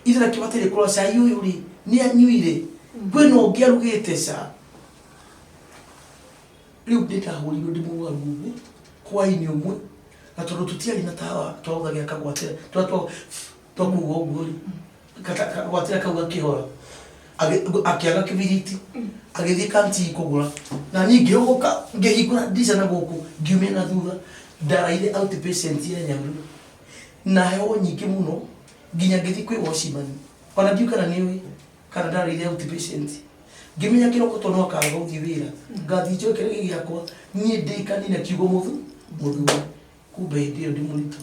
ithira kibatire kura cai uyu ri ni anyuire kwena ungi arugite ca riu nditahuririo ndi mugaru kwaini umwe na tondu tutiari na tawa twathagia kagwatira twakuga uguo ri kagwatira kauga kihora akiaga kibiriti agithie kanti kugura na ningi uguka ngihingura ndica na guku ngiumia na thutha ndaraire outpatient ya Nyamuru na heho nyingi muno nginya ngithi kwi washimani ona ndiukana niwe kana ndaraire outpatient ngimenya kiroko tono akaga uthi wira ngathi jo kirege giakwa nie ndikani na kiugo muthu kumbe ndio ndi muritu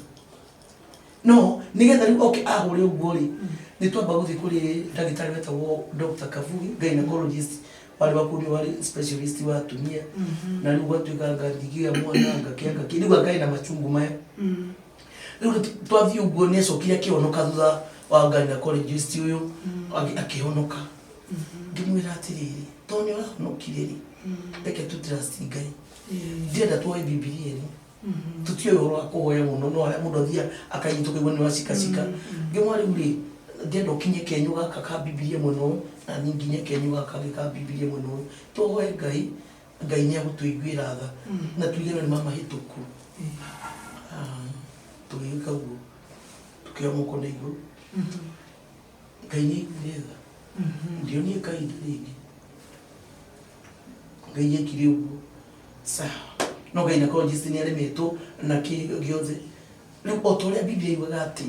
no nigetha riu okay ahore uguo ri ni twamba guthi kuri ndagitari wetagwo Dr. Kavugi gynecologist wale bakuni wale specialist wa tumia na riu gwatuika ngathigia mwana ngakianga kiriu akai na machungu maya riu twathi uguo ni acokire akionoka thutha wa gynecologist uyu akionoka ngimwira atiriri tonyo no kireri reke tutrust ngai ndienda tuoe bibilia ni tutio yoro akoya muno no ara mundu athia akayituka ibone wacika ngimwari uri ndienda ukinye kenyu gaka ka bibilia muno na ninginye kenyu gaka ka bibilia muno tuoe ngai nya gutuiguira tha na tuigana ni mama hituku tuigika uguo tukiamuko na iguru ngai ni ngetha ndio ni kaida ringi ngai yekire uguo sawa no gynecologist ni aremetwo na giothe riu otoria biblia iwaga ati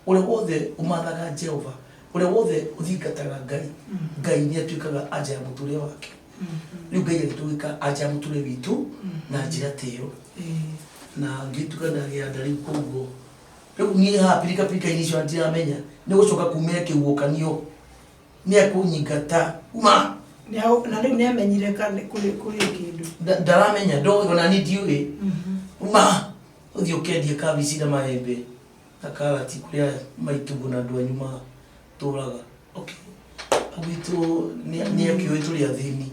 ule wothe umathaga Jehova ule wothe uthingataga ngai ni atuikaga anja ya muture wake riu ngai agituika anja ya muture witu na njira teyo na ngitukana gia ndari kugo riu ni pilika inisho antiramenya ni gucoka kumira kiuokanio ni akunyingata uma na riu ni amenyire kale kuri kindu ndaramenya ndo ona ni ndiuwe uma uthi ukendie kabici na maembe na karati kuria maitugu na ndwa nyuma turaga okay abitu ni akiwe tuli athini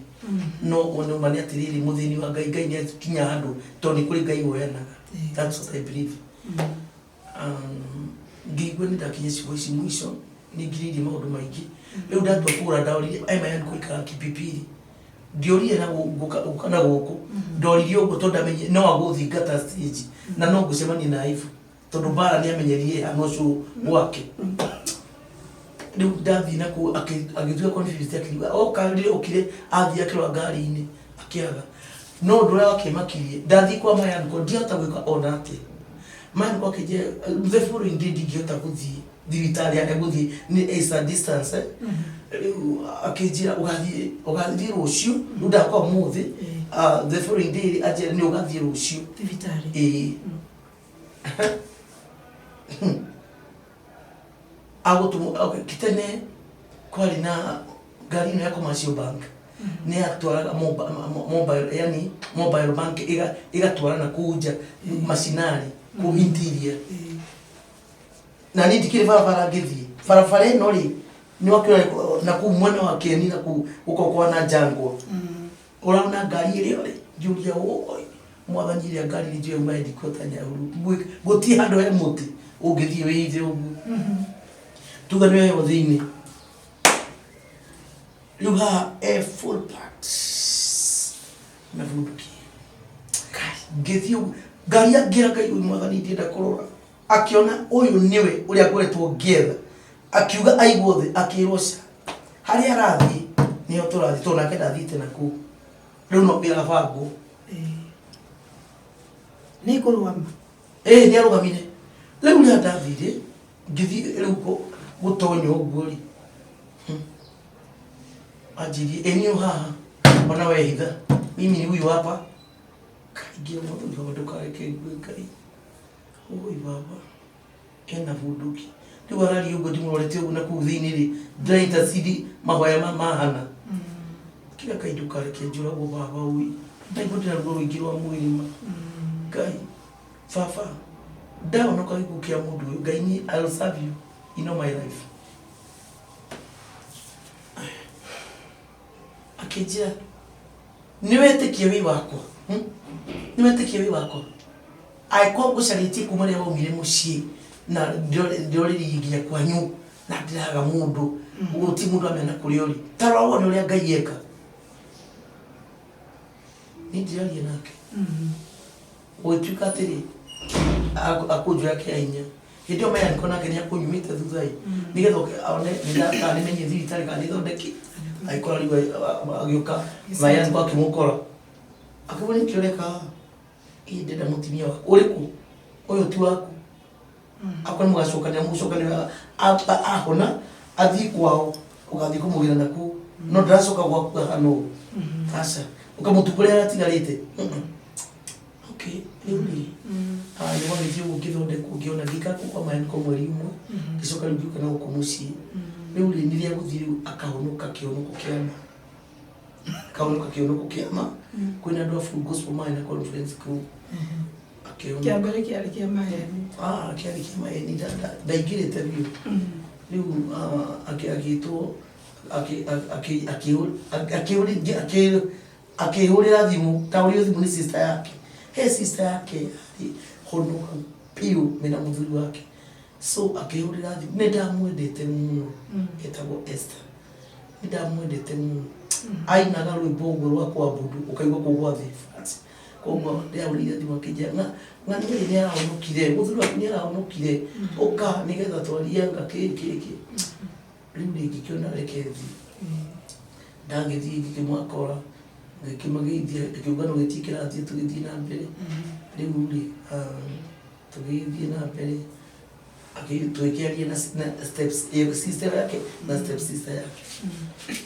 no ono mani atiriri muthini wa ngai ni kinya handu to ni kuri ngai woyanaga that's what I believe ngigwe ni dakinye ciboici mwisho ni ngiriri maundu maingi riu ndatwa kura ndorire aima yani kuikara kipipiri ndiorie na gukana guku ndoririe uguo to ndamenye no aguthingata stage na no ngucemania na ifu tondu bara ni amenyerie anocu gwake riu ndathi na ku agithua confused akiuga o kandi okire athi akirwa ngari-ini akiaga no ndura wakimakirie ndathi kwa maya nko ndiota gwika ona ati man kwa kije the following day ndigiota guthii thibitari ake guthii ni a distance akijira ugathii rucio nda kwa muthi the following day ajira ni ugathii rucio thibitari agotu kitene kwali na gari no ya commercial bank ni atwara mobile yani mobile bank igatwara na kuja mashinari ku interior na ni dikire barabara ngithi barabara no ri ni wakira na ku mwana wa Keni na ku uko kwa na jangwa urauna gari ile ri julia oi mwathani ile gari ni je umaidi kotanya uru guti hando ya muti ugithie wiithe ugu tuga niwe othini riu ha full part na vuki ngithio ngari agira ngai uyu mwathani ndienda kurora akiona uyu niwe uria akoretwo ngietha akiuga aigwo thi akirosha hari arathi niyo turathi tona kenda thite naku riu no bila bangu ni kurwama ni arugamire riu ni ndathire ngithi riu gutonyo uguo ri ajiri enio haha ona we hitha mimi ni huyu hapa kaingia mwanzo ndio kareke kai oi baba ena vuduki ni warali ugo ndimurorete ugo naku thini ri draita cidi mahoya mahana kila kaidu kareke njura go baba ui ndaibo ndina rugo ingirwa mwirima kai fafa dawa no kaigukia mundu ngai ni I'll serve you in all my life akijia niwetikie wi wako niwetikie wi wako aiko gucariti kuma ria waumire mucii na ndoriri nginya kwanyu na ndiraga mundu uti mundu amena kuriori tarwa wone uria ngai eka ni ndiraria nake utuka tiri akuju yake ainya ndio maya nikona kenya kunyumite thuthai nigetha aone nindaka nimenye thiri kana ithondeki aikora riwa agioka maya kwa kimukora akubone kioreka ndenda mutimia wako uriku uyu ti waku akona mugacokania mucokania apa ahona athi kwao ugathi kumugira naku no ndacoka gwaku hano asa ukamutukuria atigarite okay ni wagithio gukithonde kugiona thikaku kwa maya niko mweri umwe gicoka riu kana ukumuci riu rindiria guthiri akahonoka kionuko kiama kwina andu a Full Gospel Mine Conference Group kiambere kiari kia maheni kiari kia maheni ndaingirite riu riu agitwo akihurira thimu taurio thimu ni sister yake sister yake honoka piu mena muthuri wake so akihurira thimu ndamwendete muno etagwo Esther ndamwendete muno ainaga rwimbo rwa kuabudu ukaigwa kugwa thi kogwa ndia urire thimu kijana ngani ni arahonokire muthuri wake ni arahonokire oka nigetha twaria ngakiki riu ngikiona rekethi ndagithi ngikimwakora ngikimagithia kiugano gitikira thie tugithii na mbere riu ri tugithii na mbere akituekeria na steps sister yake na step sister yake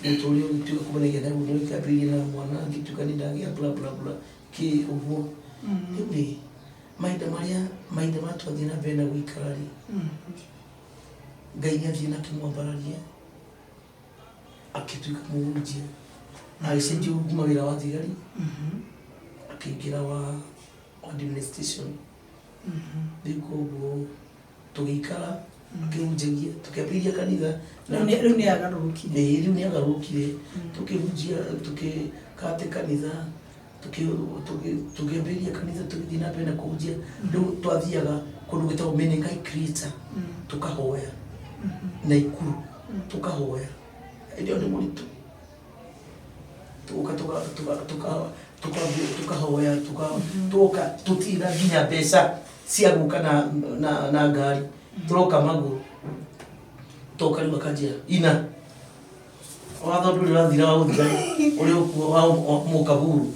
muturi utuka kubanega na uno kabiri na mwana ngitukani ndagia bla bla bla ki uguo riu maida matwathie na mbere na guikarari ngai nyathie na kimwambararia akituika muhunjia aicenjia kuma wira wa thigari akiingira wa administration riu koguo tugikara akihunjagia tukiambĩrĩria kanitha riu ni agarũrũkire riu ni agarũrũkire tukihunjia tukikate kanitha tukiambĩrĩria kanitha tugithii na mbere na kũhunjia riu twathiaga kundu gitagwo Menengai Creator tukahoya na ikuru tukahoya ndio ndio muritu tukahoya tuka tutira nginya mbeca cia guka na ngari turoka maguru toka riu akajia ina watho nduri rathira wa uthigari uri okuo wa mukaburu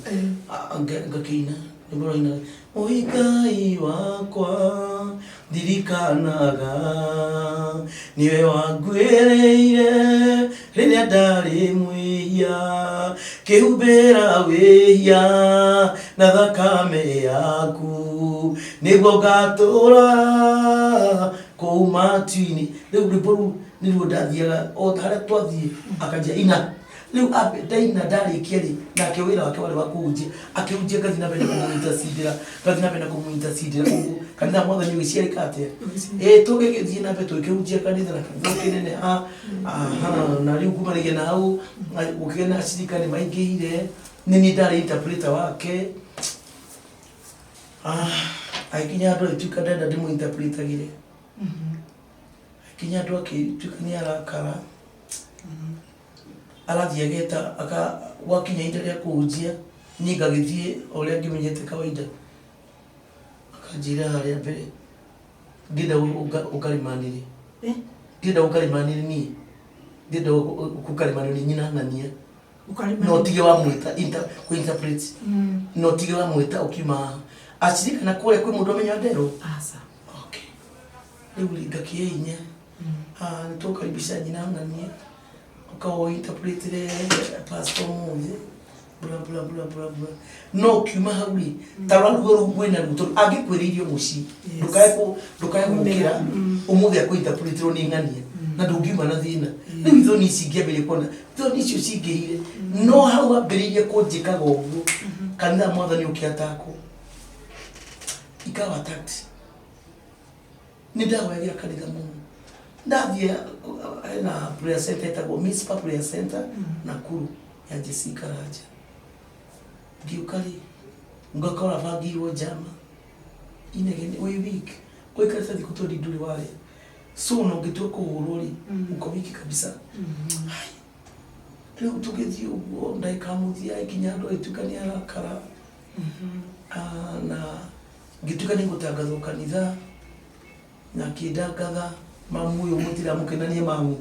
ngakina nimuraina Ngai wakwa ndirikanaga niwe wangwĩrĩire rĩrĩa ndarĩ mwĩhia kĩhumbĩra wĩhia na thakame yaku nĩguo ngatũra kũu matu-inĩ rĩu rwĩmbo rũu nĩruo ndathiaga o harĩa twathiĩ akanjia ina riu ndaina ndarikia ri nake wira wake wari wa kuhunjia akihunjia ngathi na mbere kumuita sidira uguo kanitha mwathani ugiciarika atia tugigithie na mbere tukihunjia kanitha na kanitha kinene na riu kumarigia na hau gukena acirikani maingĩhire nini ndari interpreter wake aikinya andu aituika ndenda ndimu interpretagire kinya ndo akituikania arakara arathie ageta aka wakinya inda ria kuhunjia ni ngagithie uria ngimenyete kawaida akanjira haria mbere ndida ukarimanire ndida ukarimanire ni ndida ukarimanire nyina nania no tige wa mwita ku interpret no tige wa mwita ukima achirika na kule kwi mundu amenya ndero asa okay rĩu ngakie inya nĩtũkaribisha nyina nania ukawo interpretere pastor mmoja bla bla bla bla bla no kiuma hauri taranguo mwena ruto agikwiririo muci ndukaye gukira umuthi akuinterpreterwo ni ng'ania na ndungiuma na thina riu itho ni cingia mbere kona itho ni cio cingihire no hau ambiririe kunjikaga uguo kanitha mwathani ukiatako ikawa taxi ni dawa ya kanitha muno ndathie na prayer center etagwo Mispa prayer center Nakuru ya Jessica Raja giukari ngakora vagirwo jama inegene we week kwa kanisa dikutodi nduri wale so no gitwe kuhururi uko wiki kabisa leo tugethio uguo ndaikamuthia ikinyando itukania arakara na gitukani gutangathwo kanitha na kidangatha mamu yo mutira mukenanie mamu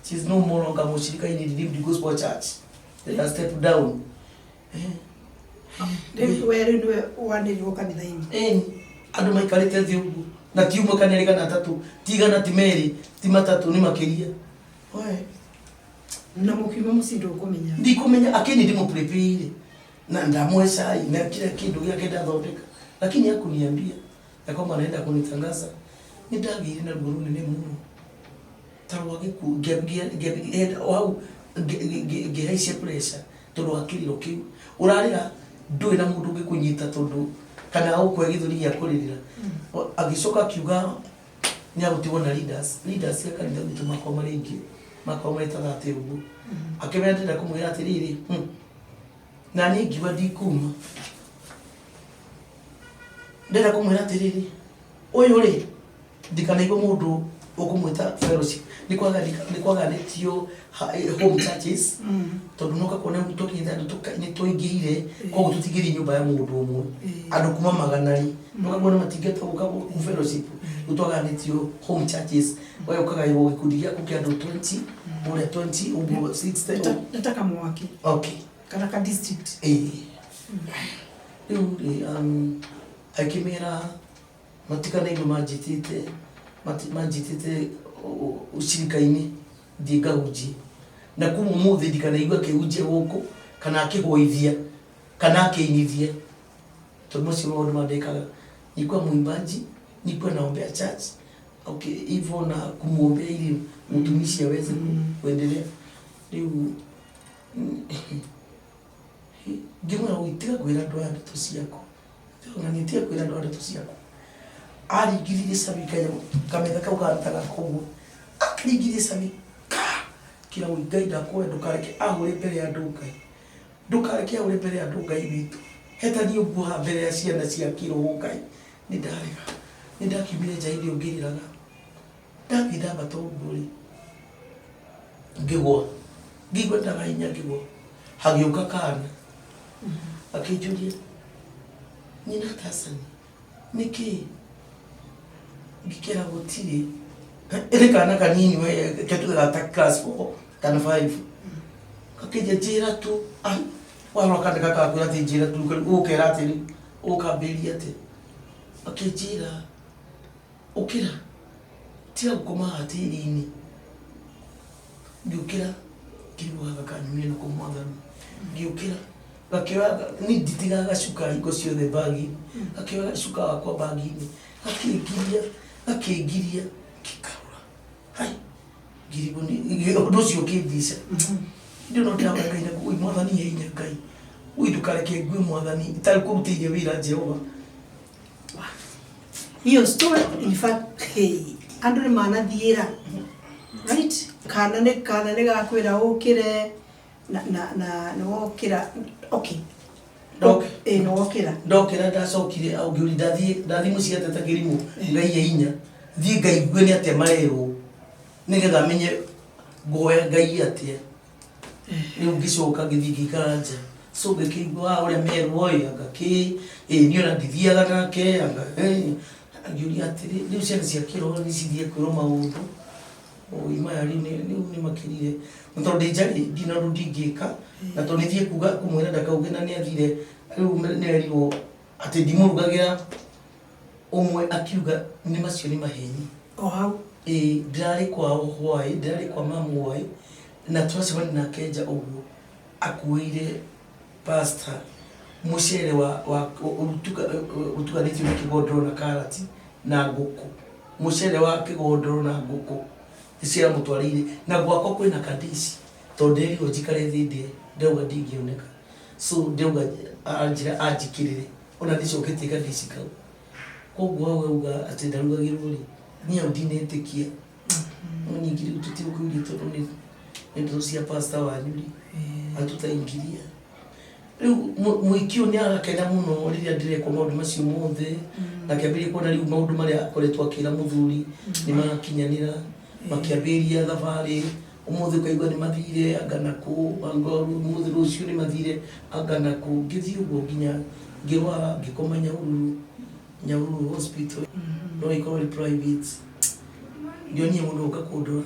she is no more longer mushirika in Redeemed Gospel Church they have stepped down where nwe wanirwo kanitha-ini andu maikarite thi uguo na ti umwe kana kana tatu tigana ti meri ti matatu ni makiria we na mukiuma musindo kumenya ndikumenya akini ndimo prepare na ndamwesha na kila kitu yake ndathondeka lakini hakuniambia ya kwamba anaenda kunitangaza nidagire na nguru nene muno tarwage ku gebia au gehaisha pressure tondu akiriro kiu urarira ndui na mundu ngikunyita tondu kana au kwa githuri ya kuririra agicoka kiuga ni agutiwo na leaders ya kanitha bitu makoma ringi makoma itathate ugu akimendera kumwira atiriri na ni ngiwa ndikuma ndera kumwira atiriri uyu ri ndikanaigwa mundu ukumwita fellowship nikwaga netio home churches tondu nuka kuona mtu kinda ni toingire kwa tutigiri nyumba ya mundu umwe andu kuma maganari nuka kuona matigeta uka ku fellowship utwaga netio home churches wewe ukaga ibo gikudia kukia andu 20 ule 20 ubo 60 nataka mwaki okay kana ka district akimera matikana ibo majitite ushirika-ini thiga uji na kuma muthi ndikanaigua kiunje guku kana akigoithia kana akiinithia tomo sio ndo madekaga nilikuwa muimbaji nilikuwa naombea church okay hivyo na kumuombea ili mtumishi aweze kuendelea leo gimara uitika kwira ndo ndoto ciako nganitia kwira ndo ndoto ciako ari girire sabika ya kamera kaukantaga koguo akirigire sabi kila wigaida kwa ndukareke ahure mbere ya ndugai ndukareke ahure mbere ya ndugai bitu heta ni uguha mbere ya ciana cia kirugai ni ndarega ni ndakimire jaidi ongiriraga ndabida batonguri ngigwa ngigwetaga inya ngigwa hagiuka kana akijuria nyina tasani niki ngikera gutiri kana kanini we ketu ga class 4 kana 5 kakije jira tu wala kanda kakura ti jira tu ukera tiri ukaberia te akijira ukira tia gukoma atiri-ini ngiukira kiriwaga kanyumire no kumwathani ngiukira gakiwa ni nditigaga gacuka hingo ciothe bagi gakiwa gacuka wakwa bagi-ini akigiria kikaura hai giribo ni odocio kidisa ndio no ndawa ngai na kui mwathani ye inya ngai ui dukareke ngwe mwathani itari kurutire wira Jehova hiyo story in fact andũ nĩmanathiĩra right kana nĩ gakwĩra ũkĩre na nĩwokĩra okay ndokĩra ndacokire ngĩũri ndathi mũciĩ ateta kĩrimũ ngai ya inya thiĩ ngai ngwe nĩ atĩa marerwo nigetha menye ngoya ngai atia ni ngicoka ngithingikara nja so ngikigwa uria meru oi anga ki niona ndithiaga nake anga ngiuria atiri riu ciana cia kiroho ni cithie kwirwo maundu ima yari ni makirire tondu ndijari ndina ndingika na tondu nithie kuga kumwira ndakauge na ni athire riu nerirwo ati ndimurugagira umwe akiuga ni macio ni maheni hau ndirari kwao hwai ndirari kwa mamu hwai na twacemania nake nja uguo akuire pastor mucere wa utuganithio na kigondoro na karati na nguku mucere wa kigondoro na nguku icira mutwarire na gwako kwina kadisi tondu rio njikare thindi ndauga ndingioneka so ndauga anjira anjikirire ona ndicoketie kadisi kau koguo auga ati ndarugagirwo ri niyo ndinetikia nyingiri tutikuuria tondu ni ndo cia pastor wanyu ri atutaingiria riu muikio ni agakena muno riria ndirekwo maundu macio mothe na kiambiria kuona riu maundu maria akoretwo akira muthuri ni magakinyanira makiambiria thabari umuthi ukaigua ni mathire angana ku angoru umuthi rucio ni mathire angana ku ngithii uguo nginya ngirwara ngikoma Nyahururu hospital no ikorwo ni private ndio nie mundu ukakundura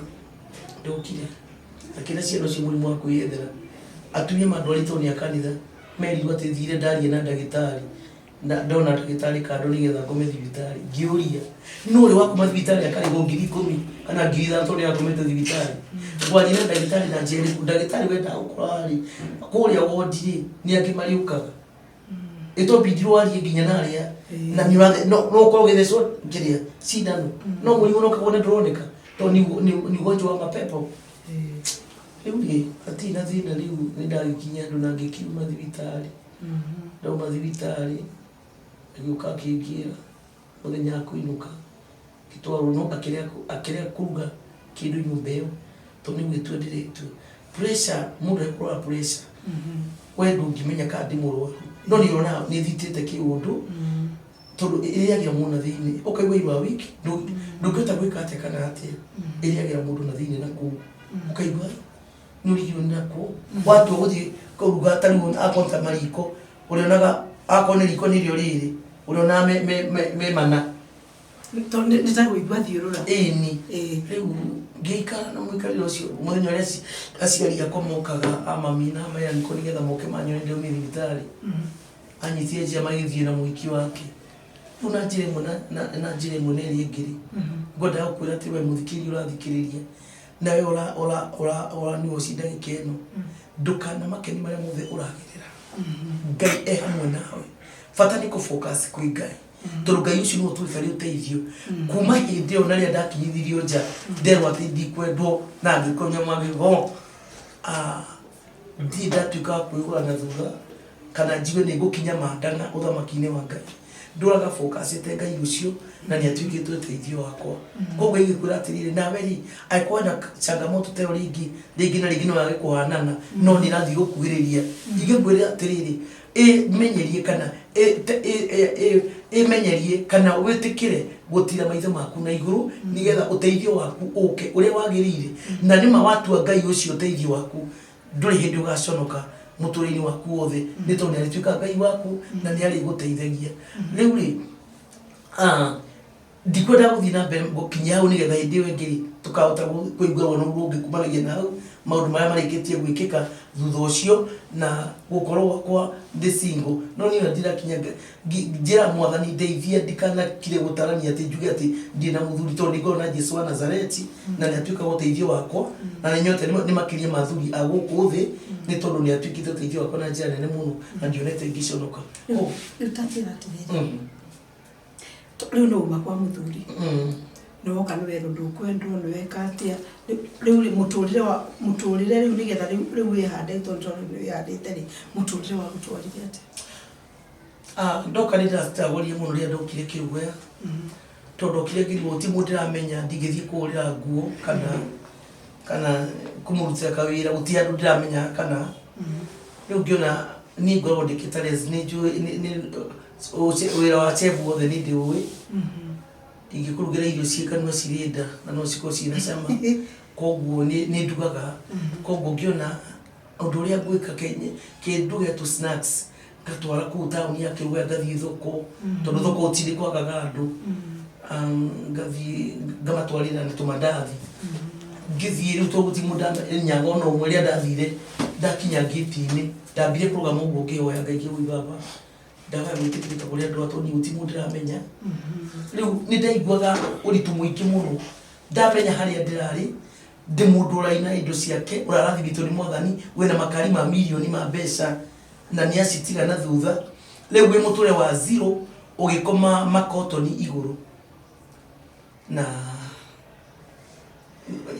ndokire akina ciana cio murimu wa kwiyethera atumia mandwaritwo ni akanitha merirwo ati thire ndarie na ndagitari na ndona ndagitari kando nigetha ngome thibitari ngiuria no uri wakuma thibitari akarigwo 10,000 kana 3,000 ni akomete thibitari kwani na ndagitari na njeri ndagitari wenda ukurari kuria wodi ni akimariukaga ito bidirwo ari nginya naria na niwathe no ko githecwo ngiria sindano no muri uno kabone ndroneka to ni ugonjwa wa mapepo riu ati na thina riu nindagikinya ndo nangikiuma thibitari ndo mathibitari ngiuka kingira muthenya kuinuka kitwaro no akiria kuruga kindu nyumba iyo to ni gwitu ndiretu pressure mundu ekora pressure we ndungimenya ka ndi murwaru no ni ona ni thitite kiundu tondu iriagira mundu thiini ukaigwa irwa wiki ndungeta gwika atia kana atia iriagira mundu na thiini na ku ukaigwa nuriyo nako watu uthi kuruga tari wona akonta mariko urionaga akone riko nirio riri uriona me mana tondu nitaguigwa thiurura ni riu ngeikara na mwikari ucio muthenya uria aciari akwa mokaga amamina maya niko nigetha moke manyone ndio thibitari anyitie njia magithie na mwiki wake una njire mona na njire moneri ingiri ngoda ukwira ati we muthikiri urathikiriria nawe ora ni ucinda gikeno ndukana makeni maria mothe uragirira ngai hamwe nawe fata ni ku focus kwi ngai tondu ngai ucio no twifari uteithio kuma hindi iyo naria ndakinyithirio nja nderwa ati ndikwendwo na ngikonya magigo ndi ndatuika kwigura na thutha kana njiwe ni ngukinya mandana uthamaki-ini wa ngai nduraga focus ite ngai ucio na ni atuikite uteithio wakwa koguo igikura atiriri nawe ri aikwana changamoto te ringi na ringi no yage kuhanana no ni rathi gukugiriria igigwira atiriri menyerie kana menyerie kana witikire gutira maitho maku na iguru nigetha uteithio waku uke uria wagirire na nima watu ngai ucio uteithio waku nduri hindi ugaconoka muturini waku wothe ni tondu ari tuika ngai waku na ni ari guteithagia riu ri ndikwenda guthii na mbere gukinya hau nigetha hindi iyo ingi tukahota kuigua wona rungi kumanagia na hau maundu maria marikitie gwikika thutha ucio na gukorwo wakwa ndi single no ni ndirakinya njira mwathani ndeithia ndikana kire gutarania ati njuge ati ndina muthuri tondu ngona Jesu wa Nazareti na ni atuika guteithio wakwa na nyote ni makiria mathuri a guku thi ni tondu ni atuikite uteithio wakwa na njira nene muno na ndionete ngiconoka utatira atiriri riu no uma kwa muthuri no kana wero ndukwendwo no weka atia riu ri muturire riu nigetha riu ihande tondu riu ihandite ri muturire wa gutwarithia atia ndoka ndirastagoria muno ria ndokire kirugoya tondu okire ngirwo ti mundu ndiramenya ndigithie kurira nguo kana kumurutira kawira guti andu ndiramenya kana riu ngiona ni ngorwo ndikitare ni wira wa chefu wothe ni ndiuwi ingĩkũrugĩra irio ciĩkanua cirĩnda na no cikorwo ciĩna cama koguo nĩ ndugaga koguo ngĩona ũndũ ũrĩa ngwĩka kĩnduge tu snacks ngatwara kũu taũni ya Kĩrũgũya ngathiĩ thoko tondũ thoko gũtirĩ kwagaga andũ ngathiĩ ngamatwarĩra na tũmandathi ngĩthiĩ rĩu tondũ gũtirĩ mũndũ nyaga ona ũmwe rĩrĩa ndathire ndakinya ngĩti-inĩ ndambire kũrũgama ũguo ngĩhoya Ngai ngĩũi baba ndahoya gwĩtĩkĩrĩka kũrĩa andũ atoni gũtirĩ mũndũ ndĩramenya rĩu nĩ ndaiguaga ũritũ mũingĩ mũno ndamenya harĩa ndĩrarĩ ndĩ mũndũ ũraina indo ciake ũrarathigitwo nĩ Mwathani wĩna makari ma milioni ma mbeca na nĩ acitiga na thutha rĩu wĩ mũtũre wa zero ũgĩkoma makotoni igũrũ na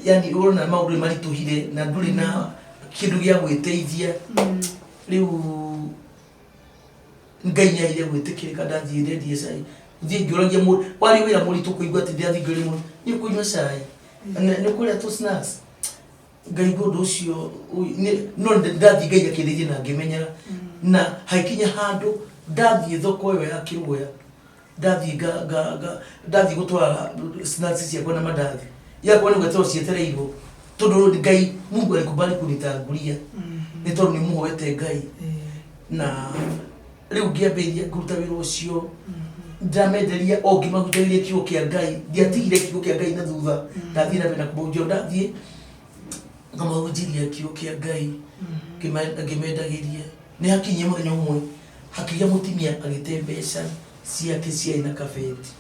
yani ũrona maũndũ maritũhire na ndũrĩ na kĩndũ gĩa gwĩteithia rĩu Ngai nĩaire gwĩtĩkĩrĩka ndathiĩ ndendie cai thiĩ ngĩũragia mũndũ warĩ wĩra mũritũ kũigua atĩ ndathiĩ ngĩũria mũndũ nĩ ũkũnyua cai nĩ ũkũrĩa tũ snacks ngaigua ũndũ ũcio no ndathiĩ Ngai akĩndeithia na ngĩmenya na haikinya handũ ndathiĩ thoko ĩyo ya Kĩrũgũya ndathiĩ gũtwara snacks ciakwa na mandathi yakwa nĩ gweterwo cietereirwo tondũ Ngai Mungu alikubali kunitangulia nĩ tondũ nĩ mũhoete Ngai na rĩu ngĩambĩrĩria kũruta wĩra ũcio ndamenderia o ngĩmahunjagĩria kiugo kĩa Ngai ndiatigire kiugo kĩa Ngai na thutha ndathiĩ na mbere na kũmahunjia ndathiĩ ngamahunjĩria kiugo kĩa Ngai ngĩmendagĩria nĩ hakinyia mũthenya ũmwe hakĩgĩa mũtumia agĩte mbeca ciake ciarĩ na kabeti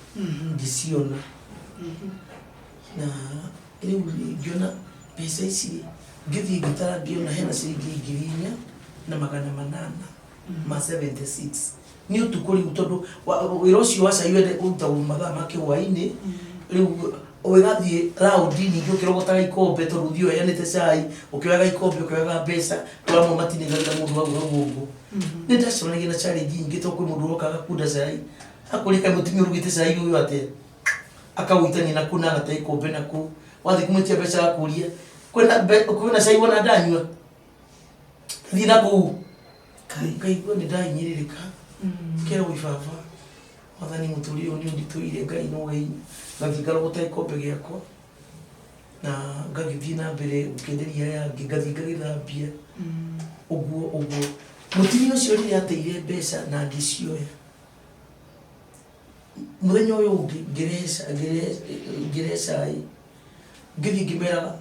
ngĩciona na rĩu ngĩona mbeca ici ngĩthiĩ ngĩtara ngĩona hena ciringi 4,800 ma 76 nĩ ũtukũ rĩu tondũ wĩra ũcio wa cai wende kũrutagwo mathaa ma kĩhwainĩ rĩu ũgathiĩ raundi ningĩ ũkĩrogotaga ikombe tondũ ũthiĩ ũheanĩte cai ũkĩoyaga ikombe ũkĩoyaga mbeca tũramwe matinĩgaga mũndũ hau rũgongo nĩ ndacemanagia na challenge nyingĩ tondũ kwĩ mũndũ ũrokaga kunda cai akũrĩka mũtumia ũrugĩte cai ũyũ atĩa akawĩitania na kũu na agate ikombe na kũu wathiĩ kũmũtia mbeca akũria kwĩna cai wona ndanyua thiĩ na kũu ngaigua nĩ ndahinyĩrĩrĩka kĩroĩ baba Mwathani mũtũrĩre ũyũ nĩ ũnditũire Ngai no wei ngathiĩ ngarogota ikombe gĩakwa na ngagĩthiĩ na mbere gũkenderia aya angĩ ngathiĩ ngagĩthambia ũguo mũtumia ũcio rĩrĩa ateire mbeca na ngĩcioya mũthenya ũyũ ũngĩ ngĩrehe cai ngĩthiĩ ngĩmeraga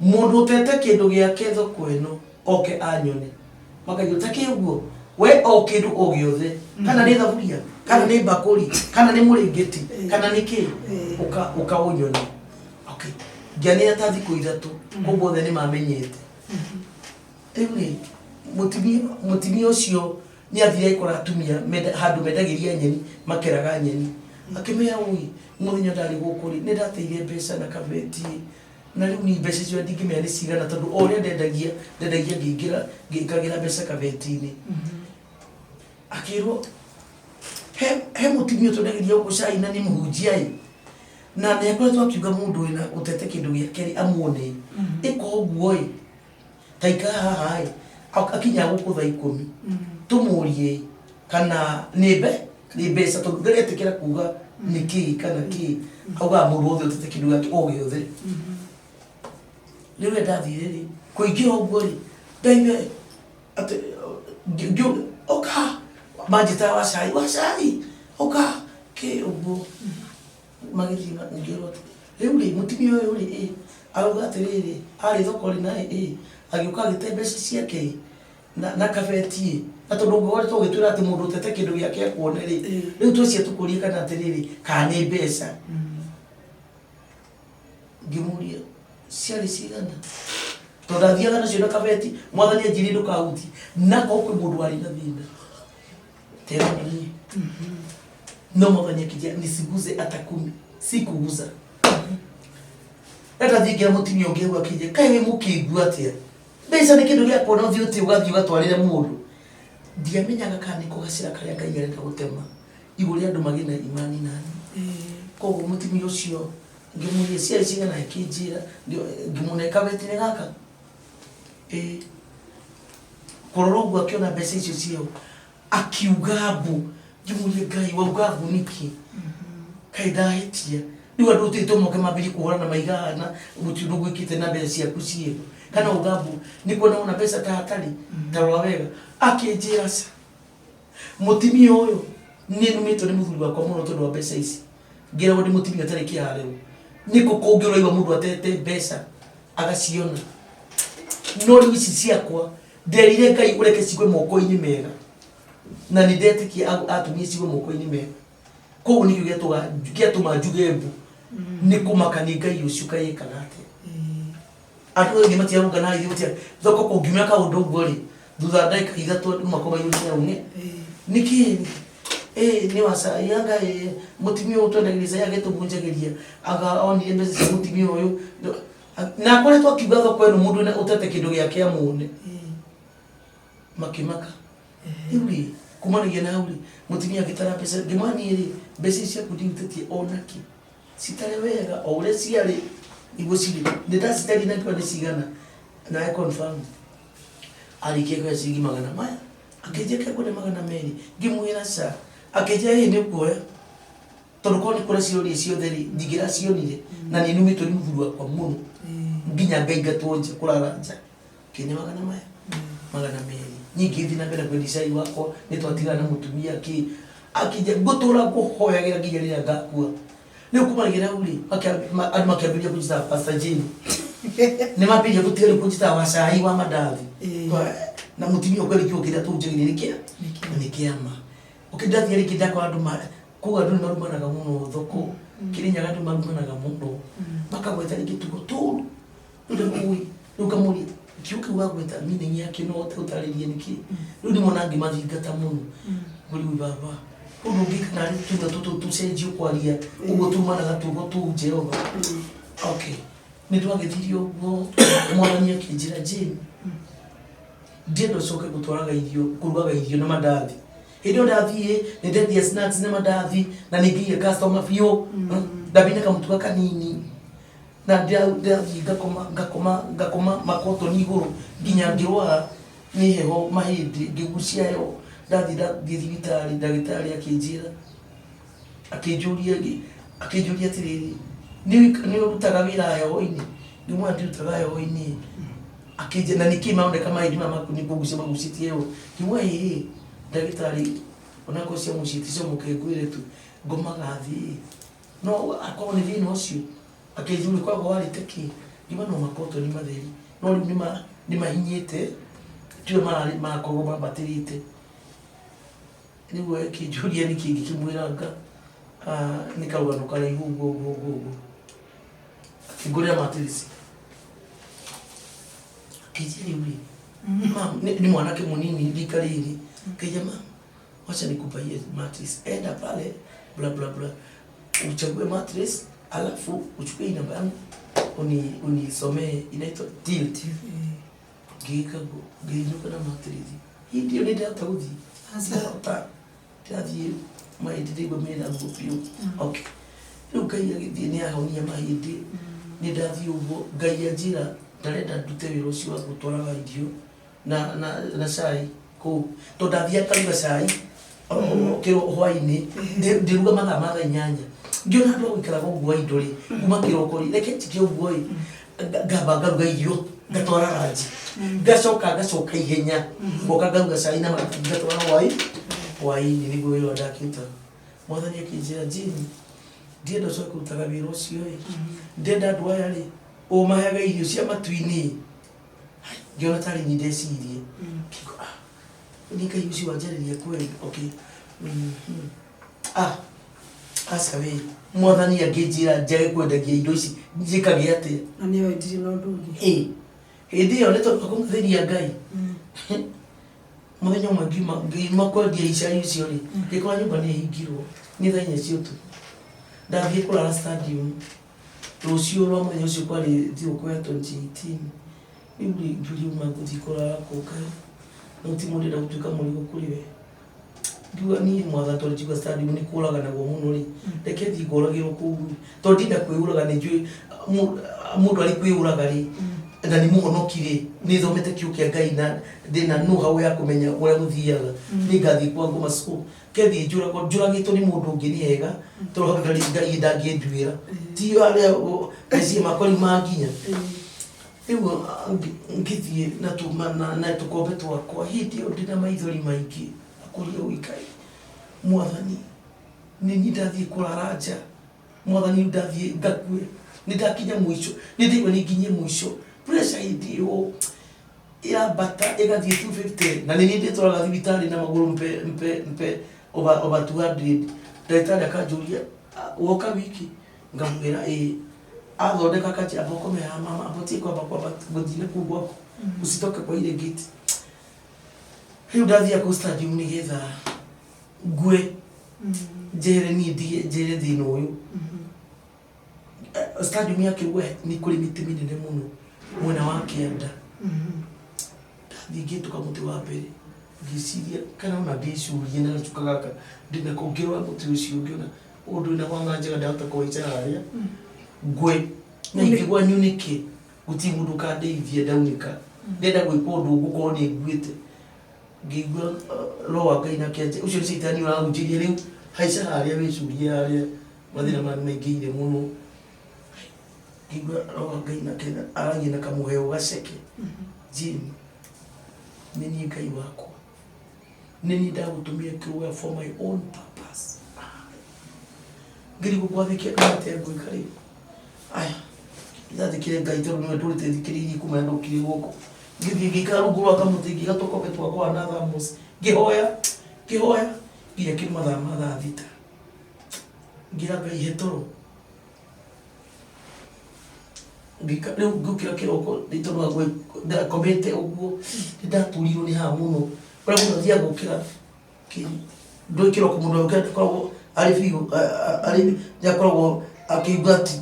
mũndũ ũtete kĩndũ gĩake thoko ĩno oke anyone makaigua ta kĩguo we o kĩndũ o gĩothe kana nĩ thaburia kana nĩ mbakũri kana nĩ mũrĩngĩti kana nĩ kĩ ũkaũnyone okay ngĩanĩra ta thikũ ithatũ koguo othe nĩ mamenyete rĩu rĩ mũtumia ũcio nĩ athire aikora atumia handũ mendagĩria nyeni makeraga nyeni akĩmera ũi mũthenya ndarĩ gũkũ rĩ nĩ ndateire mbeca na kabeti na rĩu ni mbeca icio ndingĩmenya nĩ cigana tondũ o ũrĩa ndendagia ngĩkagĩra mbeca kabeti-inĩ akĩrwo he mũtumia ũtwendageria gũkũ cai na nĩ mũhunjia na nĩ akoretwo akiuga mũndũ wĩna ũtete kĩndũ gĩake amuone ĩka ũguo ta ikara haha akinya gũkũ thaa 10 tũmũrie kana nĩ mbeca tondũ ndaretĩkĩra kuga nĩ kĩĩ kana kĩĩ augaga mũndũ wothe ũtete kĩndũ gĩake o gĩothe rĩu ndathire rĩ kũingĩra ũguo rĩ ndaime atĩ oka manjĩtaga wa cai oka kĩ ũguo magĩthiĩ ngĩrwo rĩu rĩ mũtumia ũyũ rĩ auga atĩrĩrĩ arĩ thoko rĩ naĩ agĩũka agĩte mbeca ciake na kabeti na tondũ ũngĩgoretwo ũgĩtwĩra atĩ mũndũ ũtete kĩndũ gĩake akuone rĩ rĩu twĩcie tũkũrie kana atĩrĩrĩ kana nĩ mbeca ngĩmũria ciarĩ cigana tondũ ndathiaga nacio na kabeti Mwathani anjĩrire ndũkahutie nako kwĩ mũndũ warĩ na thĩna tena nini no Mwathani akija nisiguze hata 10 sikuguza ndathiĩ ngĩra mũtumia ũngĩ ũguo akĩnjĩra kaĩ wĩ mũkĩigua atĩa mbeca nĩ kĩndũ gĩa kuona ũthiĩ ũtĩ ũgathiĩ ũgatwarĩre mũndũ ndiamenyaga kana nĩ kũgacĩra karĩa Ngai arenda gũtema igũrũ rĩa andũ magĩe na imani nani koguo mũtumia ũcio ngĩmũria ciarĩ cigana akĩnjĩra ngĩmũneka kabeti-inĩ gaka kũrora ũguo akĩona mbeca icio ciao akiuga mbu ngĩmũria Ngai wauga mbu nĩkĩ kaida hitia ni wadu tito moke mabili kuhorana maigana mutindu gwikite na mbeca ciaku ciego kana uthambu ni kuona una pesa ta hatari tarwa wega akinjira sa mutimia uyu ni numito ni muthuri wakwa muno tondu wa mbeca ici ngira wadi mutimia tari kiareu niko kongiro iwa mundu atete mbeca agaciona no riu ici ciakwa nderire Ngai ureke cigwe moko-ini mega na ni ndetikia atumia cigwe moko-ini mega koguo nikio giatuma njuge mbu ni kumakani Ngai ucio kaikaga ate atu wengi matiaruga na ithuĩ mutia thoko kũngiumĩra kaũndũ ũguo rĩ thutha ndagĩka ithatũ andũ makorwo maiyũrĩte unge nĩkĩ nĩ wasa yanga mutimia ũyũ twendagĩria agĩtũbunjagĩria aga onire mbeca cia mutimia ũyũ na akoretwo akiuga thoko ĩno mũndũ ũtete kĩndũ gĩake amũne makimaka rĩu kumanagia na hau rĩ mutimia agĩtara mbeca ngĩmwania rĩ mbeca ciaku ndiutĩtie onaki citare wega o ũrĩa ciarĩ igwo ciri ndĩtacitari na nĩ cigana na confirm arikie kwa cigi magana maya akĩnjĩka kũrĩ magana merĩ ngĩmwĩra ca akĩnjĩra hĩ nĩ kuoya tondũ korwo nĩ kũrĩa ciũria ciothe rĩ ndingĩracionire na nĩ numĩtwo nĩ mũthuri wakwa mũno nginya ngaingatwo nja kũrara nja kĩne magana maya magana merĩ nyingĩ thiĩ na mbere kwendia cai wakwa nĩ twatigana na mũtumia akĩnja ngũtũra ngũhoyagĩra nginya rĩrĩa ngakua rĩu kumanagia hau rĩ andũ makĩambĩrĩria kũnjĩta Pastor Jane nĩ mambĩrĩria gũtiga rĩu kũnjĩta wa cai wa mandathi na mutimia ũkwĩrĩ kĩo kĩrĩa tũnjagĩrĩria nĩ kĩama ũkĩndathiĩ rĩngĩ ndakora andũ kũu andũ nĩ marumanaga mũno thoko Kirinyaga andũ marumanaga mũno makagweta rĩngĩ tugo tũru rĩu kamũria kĩo kĩu wagweta meaning yake no ũtarĩrie nĩkĩ rĩu ndĩmona ngĩmathingata mũno mũriũ baba ũndũ ũngĩ kana tuga tũcenjio kwaria ũguo tumanaga tugo tũu Jehova okay nĩ twagĩthirio ũguo mwathani akĩnjĩra Jane ndiendo coke gũtwaraga irio kũrugaga irio na mandathi hĩndĩ ĩyo ndathiĩ nĩ ndendia snacks na mandathi na nĩ ngĩire customer biũ ndambĩire kamũtuga kanini na ndathiĩ ngakoma makotoni igũrũ nginya ngĩrwara nĩ heho mahĩndĩ ngĩgucia heho ndathiĩ thibitarĩ ndagĩtarĩ akĩnjĩra akĩnjũria atĩrĩrĩ nĩ ũrutaga wĩra heho-inĩ ngĩmwĩra ndirutaga heho-inĩ akĩnjĩra na nĩkĩ maoneka mahĩndĩ maya maku nĩ kũgucia magucĩtie heho ngĩmwĩra ĩĩ ndagĩtarĩ onakorwo cia mũciĩti cio mũkengwĩre tu ngomaga thĩ no akorwo nĩ thĩna ũcio akĩnjũria kwagwo warĩte kĩ ngĩma no makotoni matheri no rĩu nĩ mahinyĩte tiwe marakorwo mambatĩrĩte nĩguo akĩnjũria nĩkĩ ngĩkĩmwĩranga nĩ karũgano karaihu ũguo akĩngũrĩra matirisi akĩnjĩra rĩu rĩ ni mwanake munini rika rĩrĩ kaija mama wacha nikupaie mattress enda pale bla bla bla uchague mattress alafu uchukue namba yangu unisomee inaitwa tilt gĩinuka na mattress hii ndio nĩndahota gũthiĩ ndahota ndathiĩ mahĩndĩ ndaigua mena nguo biũ okay rĩu Ngai agĩthiĩ nĩ ahonia mahĩndĩ nĩ ndathiĩ ũguo Ngai anjĩra ndarenda ndute wĩra ũcio wa gũtwaraga irio na cai kũu tondũ ndathiĩ akaruga cai hwainĩ ndĩruga mathaa ma thaa 8 ngĩona andũ agũikaraga ũguo indo rĩ kuma kĩroko rĩ reke njike ũguo rĩ ngamba ngaruga irio ngatwara ranji ngacoka ihenya ngoka ngaruga cai na ngatwara hwainĩ nĩguo wĩra ndakĩruta mwathani akĩnjĩra Jane ndienda ũcoke kũrutaga wĩra ũcio rĩ ndenda andũ aya rĩ ũmaheaga irio cia matu-inĩ ngĩona tarĩ niĩ ndecirie nĩ Ngai ũcio wanjarĩria kweli okay aca wĩ mwathani angĩnjĩra njage kwendagia indo ici njĩkage atĩa na nĩ wendirie na ũndũ ũngĩ hĩndĩ ĩyo nĩ tondũ kũmũthĩria Ngai mũthenya ũmwe ngiuma kwendia icai icio rĩ ngĩkora nyũmba nĩ ĩhingirwo nĩ thaa 4 cia ũtukũ ndathiĩ kũrara stadium rũciũ rwa mũthenya ũcio kwarĩ thigũkũ ya 2018 rĩu ngĩuma gũthiĩ kũrara kũu no ti mũndũ ndagũtuĩka mũrigo kũrĩ we ngiuga niĩ mwatha tondũ njiuga stadium nĩ kũũraganagwo mũno rĩ reke thiĩ ngoragĩrwo kũu tondũ ndinda kwĩũraga nĩ njũĩ mũndũ arĩ kwĩũraga rĩ na ni muhonokire ni thomete kiukia Ngai na ndina know-how ya kumenya uria guthiaga ni ngathi kwa ngoma school kethi njuragitwo ni mundu ungi ni hega turohagari Ngai ndangĩnduĩra ti aria eci makori manginya riu ngithie na tumana na tukombe twakwa hindi yo ndina maithori maingi akuria uikai mwathani ni ndathie kuraraja mwathani ndathie ngakue ni ndakinya mwisho ni ndigwe ni nginye mwisho pressure idio ya bata igathie 250 na ni nditwara thibitari na maguru mpe over 200 ndagĩtarĩ akanjũria woka wiki ngamwĩra athondeka kachi aboko me mama abotie kwa gũthine kũu gwaku usitoke kwa ile gate hiyo ndathia ku stadium nigetha ngue njere ni njere thĩinĩ ũyũ stadium yake we ni kũrĩ mĩtĩ mĩnene mũno mwena wa kĩanda ndathie tukamuti wa mbere ngĩciria kana ona ndĩcurie na gacuka gaka ndina kũngĩrora mũtĩ ũcio ngĩona ũndũ na kwanga njega ndahota kũica harĩa ngwe na ingĩgwa nyunĩke guti mũndũ kandeithia ndaunĩka ndenda gwĩka ũndũ ngũkorwo nĩ nguĩte ngĩigua roa Ngai na kĩanjĩ ũcio nĩ caitani ũrahunjĩria rĩu haica harĩa wĩcurie harĩa mathĩna maingĩire mũno ngĩigua roa Ngai na kĩanjĩ aragia na kamũheo gaceke Jane nĩ niĩ Ngai wakwa nĩ niĩ ndagũtũmire kĩrũga for my own purpose ngĩrigwo gwathĩkia ndate ngwĩka rĩu aya ndathikire Ngai tondũ nĩwe ndũrĩte kuma ndokire gũkũ ngĩthiĩ ngĩikara rungu rwa kamũtĩ ngĩgatũkombe twakwa na thamos ngĩhoya nginya kĩruma mathaa thita ngĩra Ngai he toro rĩu ngĩũkĩra kĩroko nĩtondũ ndakomete ũguo nĩndaturirwo nĩ haha mũno ũrĩa mũndũ athiaga gũkĩra ndũĩ kĩroko mũndũ akoragwo arĩ biũ nĩakoragwo akĩigua atĩ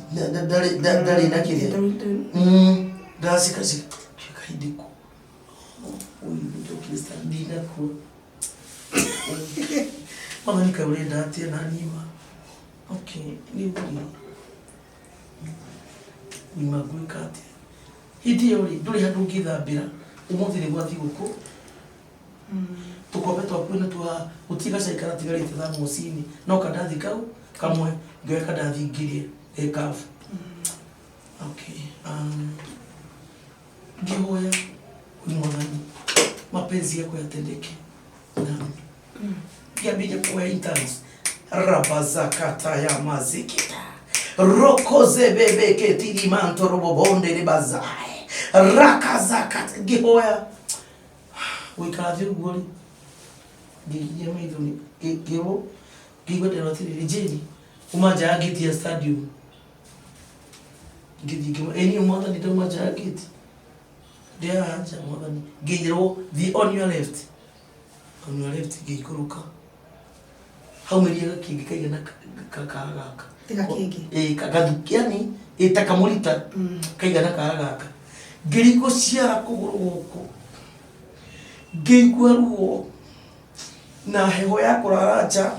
ndarĩ na kĩrĩa ndacikacika kĩkaindĩku ndinakua mama nikaurenda atĩa na niwa nĩ nima ngwĩka atĩa hindi ĩyo rĩ ndũrĩ handũ ũngĩthambĩra ũmũthĩ nĩ gwa thigũkũ tũkombe twaku na twa gũtirĩ gacai karatigarĩte thamoci-inĩ no kandathi kau kamwe ngĩoya kandathi ngĩrĩe kabu ngĩhoya kwĩ Mwathani mapenzi yako yatendeke nami ngĩambĩrĩria kuoya interns rabazakata ya mazikita rokoze bebeke tirimanto robobonde libazae rakazakata ngĩhoya gũikara thĩ ũguo rĩ ngĩikia maitho ngĩigua ndĩrwo atĩrĩrĩ Jane uma nja ya gate ya stadium ngĩthiĩ Mwathani ndauma nja ya gate ndĩaha nja Mwathani ngĩirwo the on your left ngĩikũrũka haumeria gakĩngĩ kaigana kara gaka gathukiani ĩtakamũrita kaigana kara gaka ngĩrigwo ciara kũgũrũ gũkũ ngĩigua ruo na heho ya kũrara nja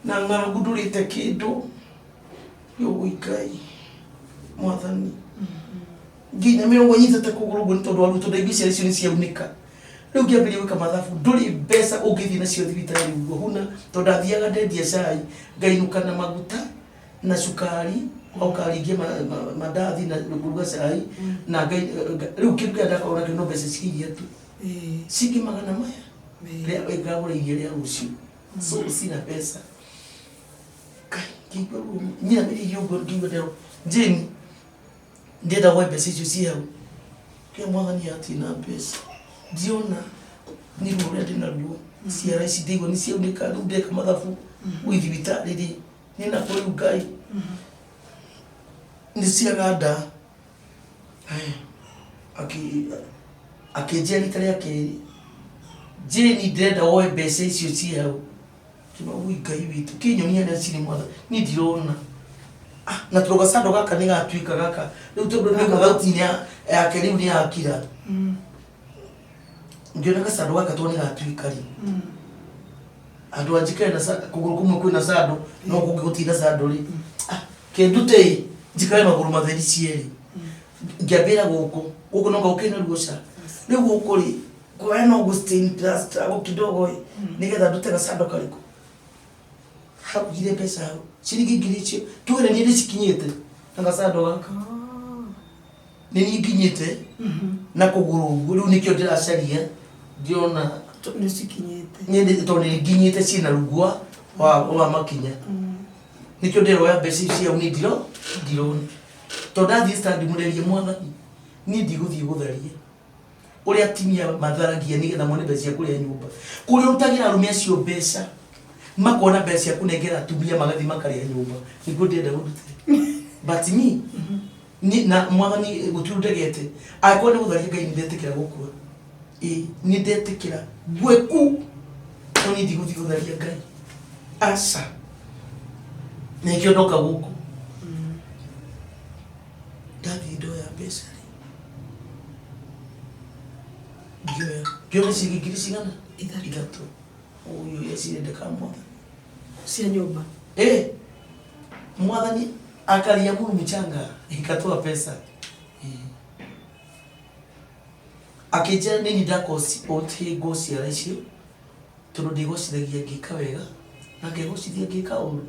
na ng'aragu ndũrĩte kĩndũ Ngai Mwathani nginya mĩrongo nyitĩte kũgũrũ guo nĩ tondũ arutwo ndaigua ciara icio nĩ ciaunĩka rĩu ngĩambĩrĩria gwĩka mathabu ndũrĩ mbeca ũngĩthiĩ nacio thibitarĩ ũguo huna tondũ ndathiaga ndendia cai ngainũka na maguta na cukari ũkaringia mandathi na kũruga cai na rĩu kĩndũ kĩrĩa ndakorwo nakĩo no mbeca cikia tu cingi magana maya rĩa ngagũra iria rĩa rũciũ so sina pesa ngĩigua ruo nyinamĩrĩirie ũguo ngĩigua ndero Jane ndĩrenda gwa mbeca icio ciĩ hau kĩa Mwathani atina mbeca ndiona nĩ ruo rũrĩa ndĩna ruo ciara ici ndĩigua nĩ ciaunĩka rĩu ndeka mathabu gwĩ thibitarĩ rĩ nĩ nakũ rĩu Ngai nĩ ciaganda akĩnjĩra rita rĩa kerĩ Jane ndĩrenda woe mbeca icio ciĩ hau kĩmagui Ngai witũ kĩnyonia rĩa cirĩ Mwathani niĩ ndirona na tũrũgacando gaka nĩ gatuĩka gaka rĩu tondũ nĩ thauti-inĩ yake rĩu nĩ yakira ngĩona gacando gaka tondũ nĩ gatuĩka rĩ andũ anjikare na kũgũrũ kũmwe kwĩna cando no kũngĩ gũtirĩ na cando rĩ kĩndute njikare magũrũ matheri cierĩ ngĩambĩra gũkũ no gaũkĩna ruoca rĩu gũkũ rĩ kwa no Augustine plaster au kidogo nigetha ndute gacando karĩkũ hagire mbeca hau ciringi ngiri icio tuge nĩ ndĩ cikinyĩte na gacando gaka nĩ niĩ nginyĩte na kũgũrũ ũguo rĩu nĩkĩo ndĩracaria ndiona nĩ cikinyĩte nĩ tondũ nĩ nginyĩte ciĩna rugua wa makinya nĩkĩo ndĩroya mbeca icio nĩ ndirona tondũ ndathiĩ stand mũrerie mwathani niĩ ndigũthiĩ gũtharia ũrĩa atimia matharagia nĩgetha mone mbeca cia kũrĩa nyũmba kũrĩa ũrutagĩra arũme acio mbeca makona mbeca cia kũnengera atumia magathiĩ makarĩa nyũmba nĩguo ndĩrenda gũrute but me na mwathani gũtirĩ ndegete angĩkorwo nĩ gũtharia Ngai nĩ ndetĩkĩra gũkua nĩ ndetĩkĩra gwĩku no niĩ ndigũthiĩ gũtharia Ngai aca nĩkĩo ndoka gũkũ ndathiĩ ndoya mbeca ngĩona ciringi ngiri cigana ithatũ ũyũ yacirendeka mwathani cia nyũmba mwathani akaria Mungu mchanga ikatoa pesa akĩnjĩra nĩ ndakosi othi gũciara icio tondũ ndigocithagia ngĩka wega na ngegocithia ngĩka ũru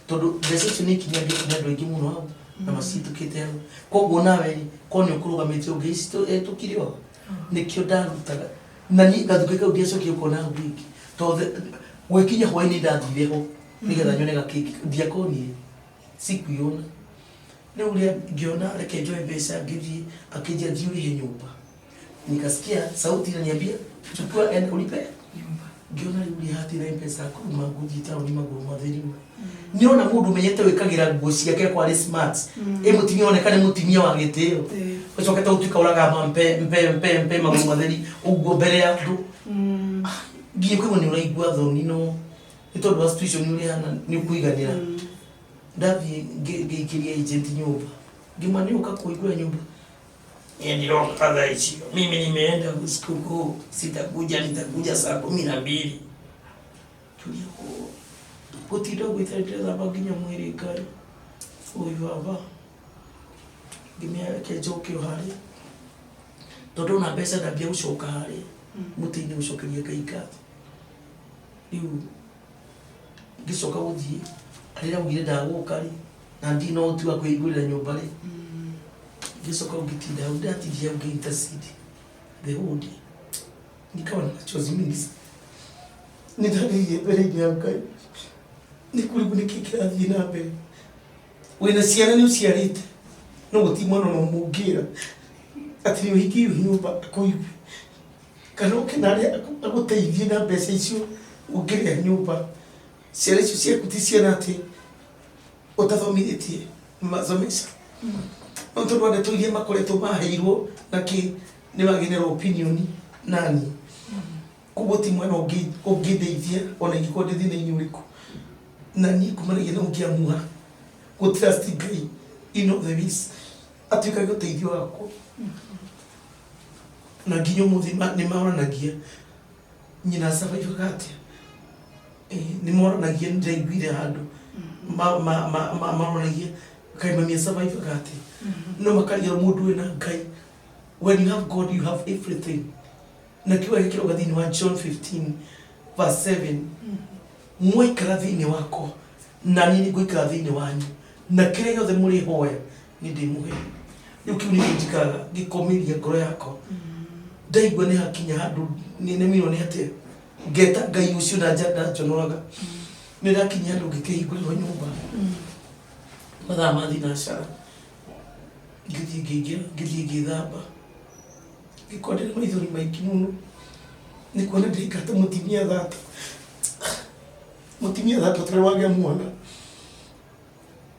tondũ mbeca icio nĩ ikinyagĩte andũ aingĩ mũno hau na macitũkĩte hau koguo nawe ko nĩ ũkũrũgamĩte ũngĩcitũkire ho nĩkĩo ndarutaga na niĩ gathuke kau ndiacokire kuona hau rĩngĩ tondũ gwĩkinya hwaĩ-inĩ ndathire ho nĩgetha nyone gakeki ndiakonire sikuiona rĩu ũrĩa ngĩona reke njoe mbeca ngĩthiĩ akĩnjia thiĩ ũrĩhe nyũmba nikasikia sauti inaniambia chukua enda ulipe nyumba ngiona rĩu hatira M-Pesa kuma ngũthiĩ taũni magũrũ matheri niona mũndũ menyete wĩkagĩra nguo ciake kwa smart mũtumia onekane mũtumia wa gĩtĩo ũcokete ũtuĩka ũraga mpe magũrũ matheri ũguo mbere ya andũ nginya kwa nĩ ũraigua thoni no nĩ tondũ wa situation ũrĩa hana nĩ ũkũiganĩra ndathi ngĩikĩria agent nyumba ngĩmaniũka kũigua nyumba ndio kadha hicho mimi nimeenda usiku nitakuja saa 12 tulio kutido gwithetera baginya mwiri kare uyu baba gimya kejoke hari todo na pesa ndabia gũcoka hari mutini gũcokeria kaika riu gicoka gũthiĩ arĩa ugire ndagũka na ndino tu akũigũrĩra nyũmba ri gisoka ukitinda udatithia ukiintercede the whole day nikawa na machozi mingi nidhani mbere ya Ngai nikuribu nikikirathi na mbere wena ciana ni uciarite no gutimwana no mungira ati ni wiki nyumba kuibi kana ukinare aguteithie na mbeca icio ungiria nyumba ciana icio ciakutisia nati utathomithĩtie mazomesha Onto rwanda tuirie makoretwo maheirwo naki ni wagenera opinion nani kuboti mwana ũngĩndeithia ona ingĩkorwo ndĩ thĩna-inĩ ũrĩkũ na niĩ kumanagia na ũngĩamua gũtrust Ngai ino the ways atuĩkage ũteithio wakwa na nginya ũmũthĩ nĩ moranagia nyina survive atĩa nĩ moranagia nĩ ndaiguire handũ moranagia kaimamia survive atĩa no makaria mundu wena Ngai when you have God you have everything na kiwa hikiro gathini wa John 15 verse 7 mwikara thini wako na nini gwikara thini wanyu na kile yothe muri hoya ni ndimuhe riu kiu ni njikaga gikomiria ngoro yako ndaigua ni hakinya handu ni mino ni ate ngeta Ngai ucio na njada njonoraga ni ndakinya handu ngikihingũrĩrwo nyũmba mathaa mathinacara ngĩthiĩ ngĩthamba ngĩkondera maithori maingĩ mũno nĩ kuona ndĩikata mũtimia thata tũrĩ wagĩa mwana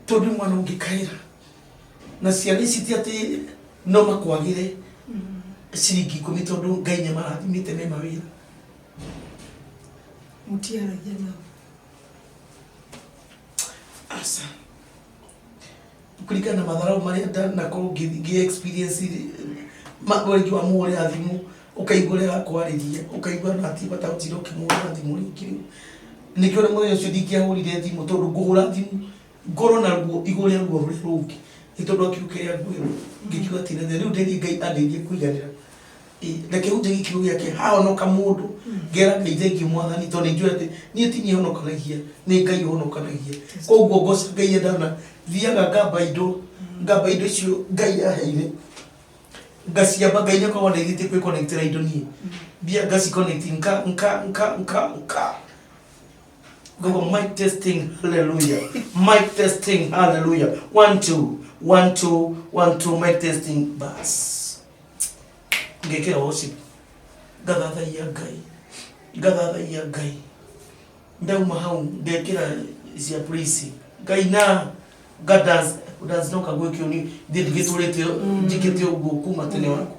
tondũ mwana ũngĩkaĩra na ciana ici ti atĩ no makwagĩre ciringi 10 tondũ Ngai nĩmarathimĩte me mawĩra mũtiaragia nao asa kulingana na madharau marĩa ndanakorwo ngĩ-experience wengi wa mũhũrĩra thimũ ũkaigua ũrĩa akwarĩria ũkaigua nati batahotire ũkĩmũhũrĩra thimũ rĩngĩ rĩu nĩkĩo mũthenya ũcio ndingĩahũrire thimũ tondũ ngũhũra thimũ ngoro na ruo igũrĩa ruo rũrĩa rũngĩ itondo kiuke ya gwiro gikiwa tina riu ndiri ngai andirie kuiganira reke unje gikiu yake haonoka mundu ngera ngeithengi mwathani to ninjue ati nie ti nie honokanagia ni ngai honokanagia koguo ngoca ngai ndana thiaga ngamba indo icio ngai aheire ngasiamba ngai ne kwa ndithite kwi connect na indo nie bia ngasi connect nka go mic testing hallelujah mic testing hallelujah 1 2 1 2 1 2 mic testing bas ngekera worship gathathaia ngai ndauma hau ngekera cia praise ngai na gadas no kagwekio ni ndigiturite njikite uguo kuma tene wako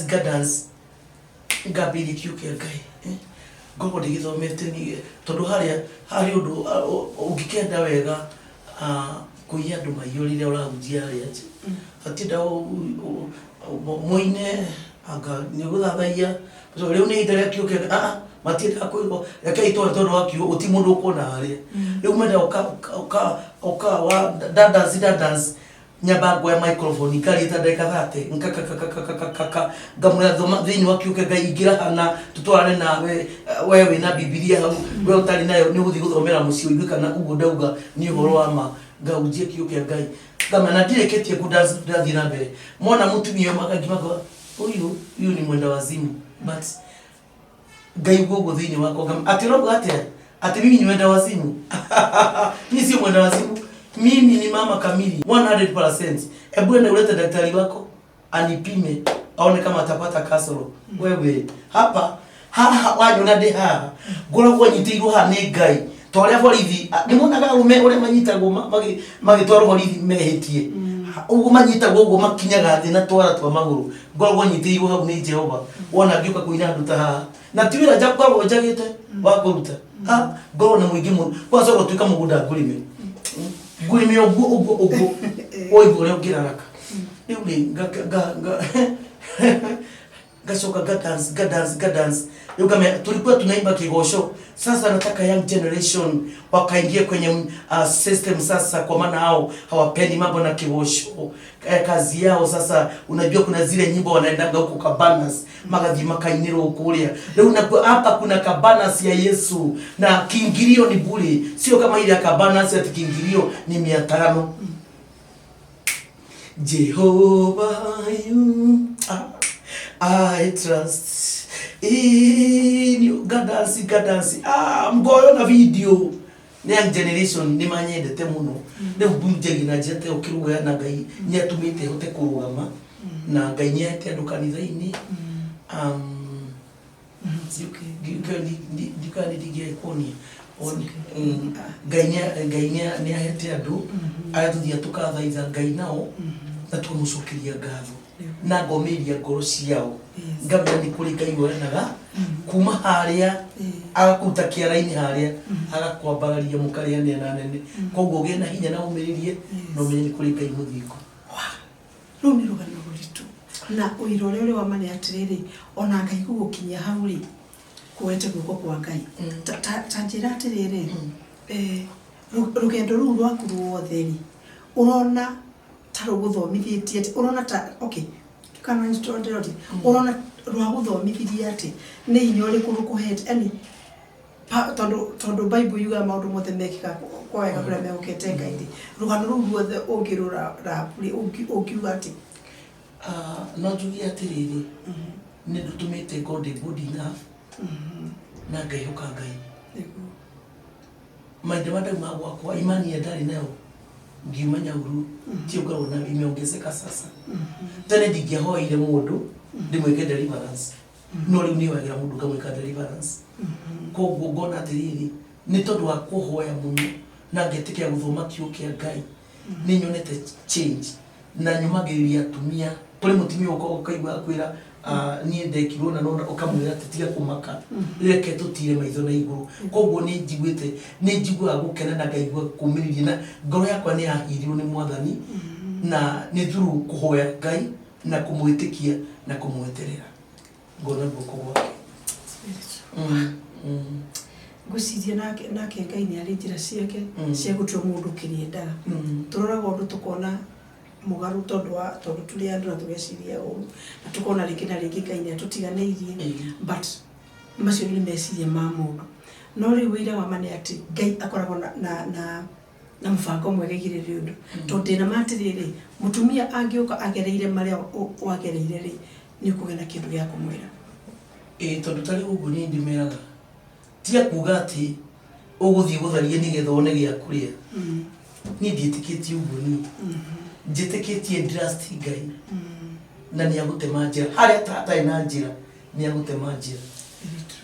gadas ngabiri kiuke ngai gogo ndigithomete ni tondu hari undu ungikenda wega kuia andu maiyurire urahunjia aria atinda moine anga ni guthathaia so riu ni itere kiuke matinda kwirwo reke itore tondu wakio uti mundu ukona aria riu menda oka wa dadas nyabango ya microphone ikarita ndeka 30 ngamura thoma thini wakiuke ngai ingira hana tutware nawe wewe na bibilia hau we utari nayo ni guthi guthomera mucio igwe kana ugo ndauga ni uhoro wa ma ngaujie kiuke ngai ngama na ndireketie kudanza ndathi na mbere mona mutumia magagimaga uyu ni mwenda wazimu but ngai gogo thini wako ngama atirogo ati mimi ni mwenda wazimu mimi si mwenda wazimu mimi ni mama kamili 100%. Ebu ende ulete daktari wako anipime aone kama atapata kasoro. Wewe hapa wanyu na deha gora kwa nyitiru ha ne ngai tore borithi nimona ume ure manyita goma magi twaro borithi mehetie ugo manyita gogo makinyaga thi na twara twa maguru gora kwa nyitiru ha ni Jehova wona ngiuka kuina nduta ha na tiwira jakwa njagite wakuruta gora na mwingi mu kwa sababu tuika mugunda ngurime ngurime ogo oigore ngiraraka riu gasoka gadance yugame tulikuwa tunaimba kigosho sasa nataka young generation wakaingie kwenye system sasa kwa maana hao hawapendi mambo na kigosho kazi yao sasa unajua kuna zile nyimbo wanaendaga huko kabanas magathi makainiro kulia leo hapa kuna kabanas ya Yesu na kiingilio ni bure sio kama ile ya kabanas ya kiingilio ni 500 Jehovah you I trust in you. Gadasi. Mgoyo na video. Ni young generation ni manyendete muno. Ne ubunje ginajete okiruga na ngai nyatumite hote kurugama na ngai nyete andu kanitha-ini. Dikani digie koni. Ngai ni ahete andu ayatuthia tukathaitha ngai nao na tumucokeria ngatho na ngomeria ngoro ciao ngamenya ni kuri ngai wonaga kuma haria agakuta kiara-ini haria agakwambararia mukariane na nene koguo gena hinya na umiririe no menye ni kuri ngai muthingo no ni rugano ruritu na uirore uri wa mane atiriri ona ngai gugukinya hau ri kuwete guko kwa ngai ta njira atiriri rugendo ru rwaku ruotheri urona taro guthomithitie urona ta okay kana nitondero urona rwa guthomithirie ati ni hinya uri kurukuhete ani tondu Bible yuga maundu mothe mekika kwa wega kuria megukete ngai rugano ru ruothe ungirura rapuri ungiuga ati no njugi atiriri ni ndutumite God good enough na ngai huka ngai maende wada magwa kwa imani ya ndari nayo ngimanya uru tiuga ona imeongezeka sasa tene ndingihoire mundu ndimweke deliverance no riu ni wagira mundu kamweka deliverance koguo ngona atiriri ni tondu wa kuhoya muno na ngetikia guthoma kiuke ngai ni nyonete change na nyumagiriria atumia tuli mutimia ukaigwa akwira ni ndekirwo na nona ukamwira tetiga kumaka reke tutire maitho na iguru koguo ni njigwa gukena na ngaigwa kumiriria na ngoro yakwa ni yahirirwo ni mwathani na ni thuru kuhoya ngai na kumwitikia na kumweterera ngona guko gwake ngucirie nake Ngai nĩ arĩ njĩra ciake cia gũtua mũndũ kĩrĩendaga tũroraga ũndũ tũkona mũgarũ tondũ tũrĩ andũ na tũgeciria ũru na tũkona rĩngĩ na rĩngĩ Ngai nĩ atũtiganĩirie but macio nĩ meciria ma mũndũ no rĩu wĩra wa mane atĩ Ngai akoragwo na mũbango mwega igĩrĩrĩ ũndũ tondũ ndĩna matirĩrĩ mũtumia angĩũka agereire marĩa wagereire rĩ nĩ ũkũgĩa na kĩndũ gĩa kũmwĩra tondũ tarĩ ũguo niĩ ndĩmeraga tia kuga atĩ ũgũthiĩ gũtharia nĩgetha one gĩa kũrĩa niĩ ndiĩtĩkĩtie ũguo niĩ njĩtĩkĩtie trust Ngai na nĩ agũtema njĩra harĩa hatarĩ na njĩra nĩ agũtema njĩra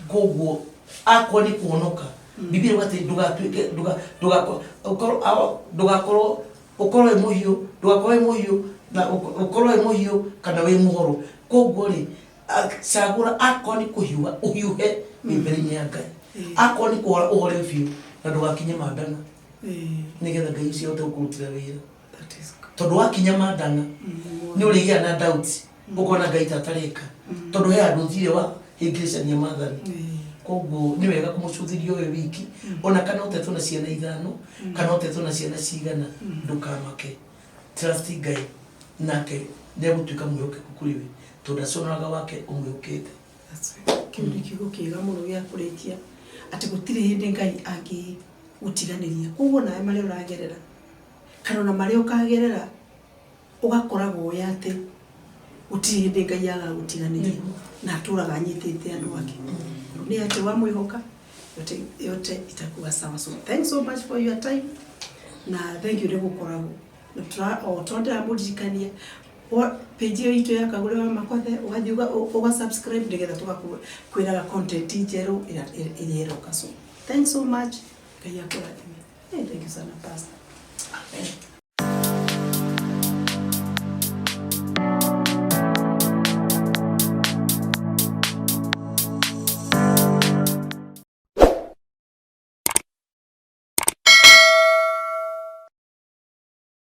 koguo akwa nĩ kuonoka Biblia yauga ndugatuĩke ndugakorwo ukorwo wĩ mũhiũ na ukorwo wĩ mũhiũ kana wĩ mũhoro koguo rĩ cagũra akwa nĩ kũhiũha ũhiũhe mbere-inĩ ya Ngai akwa nĩ kũhora ũhore biũ na ndũgakinye mandana nĩgetha Ngai ũcio ahote gũkũrutĩra wĩra tondũ wakinya mandana nĩ ũrĩgĩa na doubt ũkona Ngai tatarĩka tondũ he andũ thire wa hĩngĩcania maathani koguo nĩ wega kũmũcũthĩria we wiki ona kana ũtetwo na ciana 5 kana ũtetwo na ciana cigana ndũkamake trust Ngai nake nĩ agũtuĩka mwĩhokeku kũrĩ we tondũ aconoraga wake ũmwĩhokete kĩu nĩ kiugo kĩega mũno gĩa kũrĩkia atĩ gũtirĩ hĩndĩ Ngai angĩgũtiganĩria koguo nawe marĩa ũragerera kana ona marĩa ũkagerera ũgakoragwo ũĩ atĩ gũtirĩ hĩndĩ Ngai agagũtiganĩria na atũraga anyitĩte andũ ake ni ati wa mwĩhoka yote itakuwa sawa. So thanks so much for your time na thank you nĩgũkoragwo tondra mũririkania page yo itu ya Kagũre wa Makothe uga subscribe nĩgetha tugakwĩraga content njerũ ĩrĩa ĩroka. So thanks so much. Ngai akũrathime. Thank you sana pastor. Amen.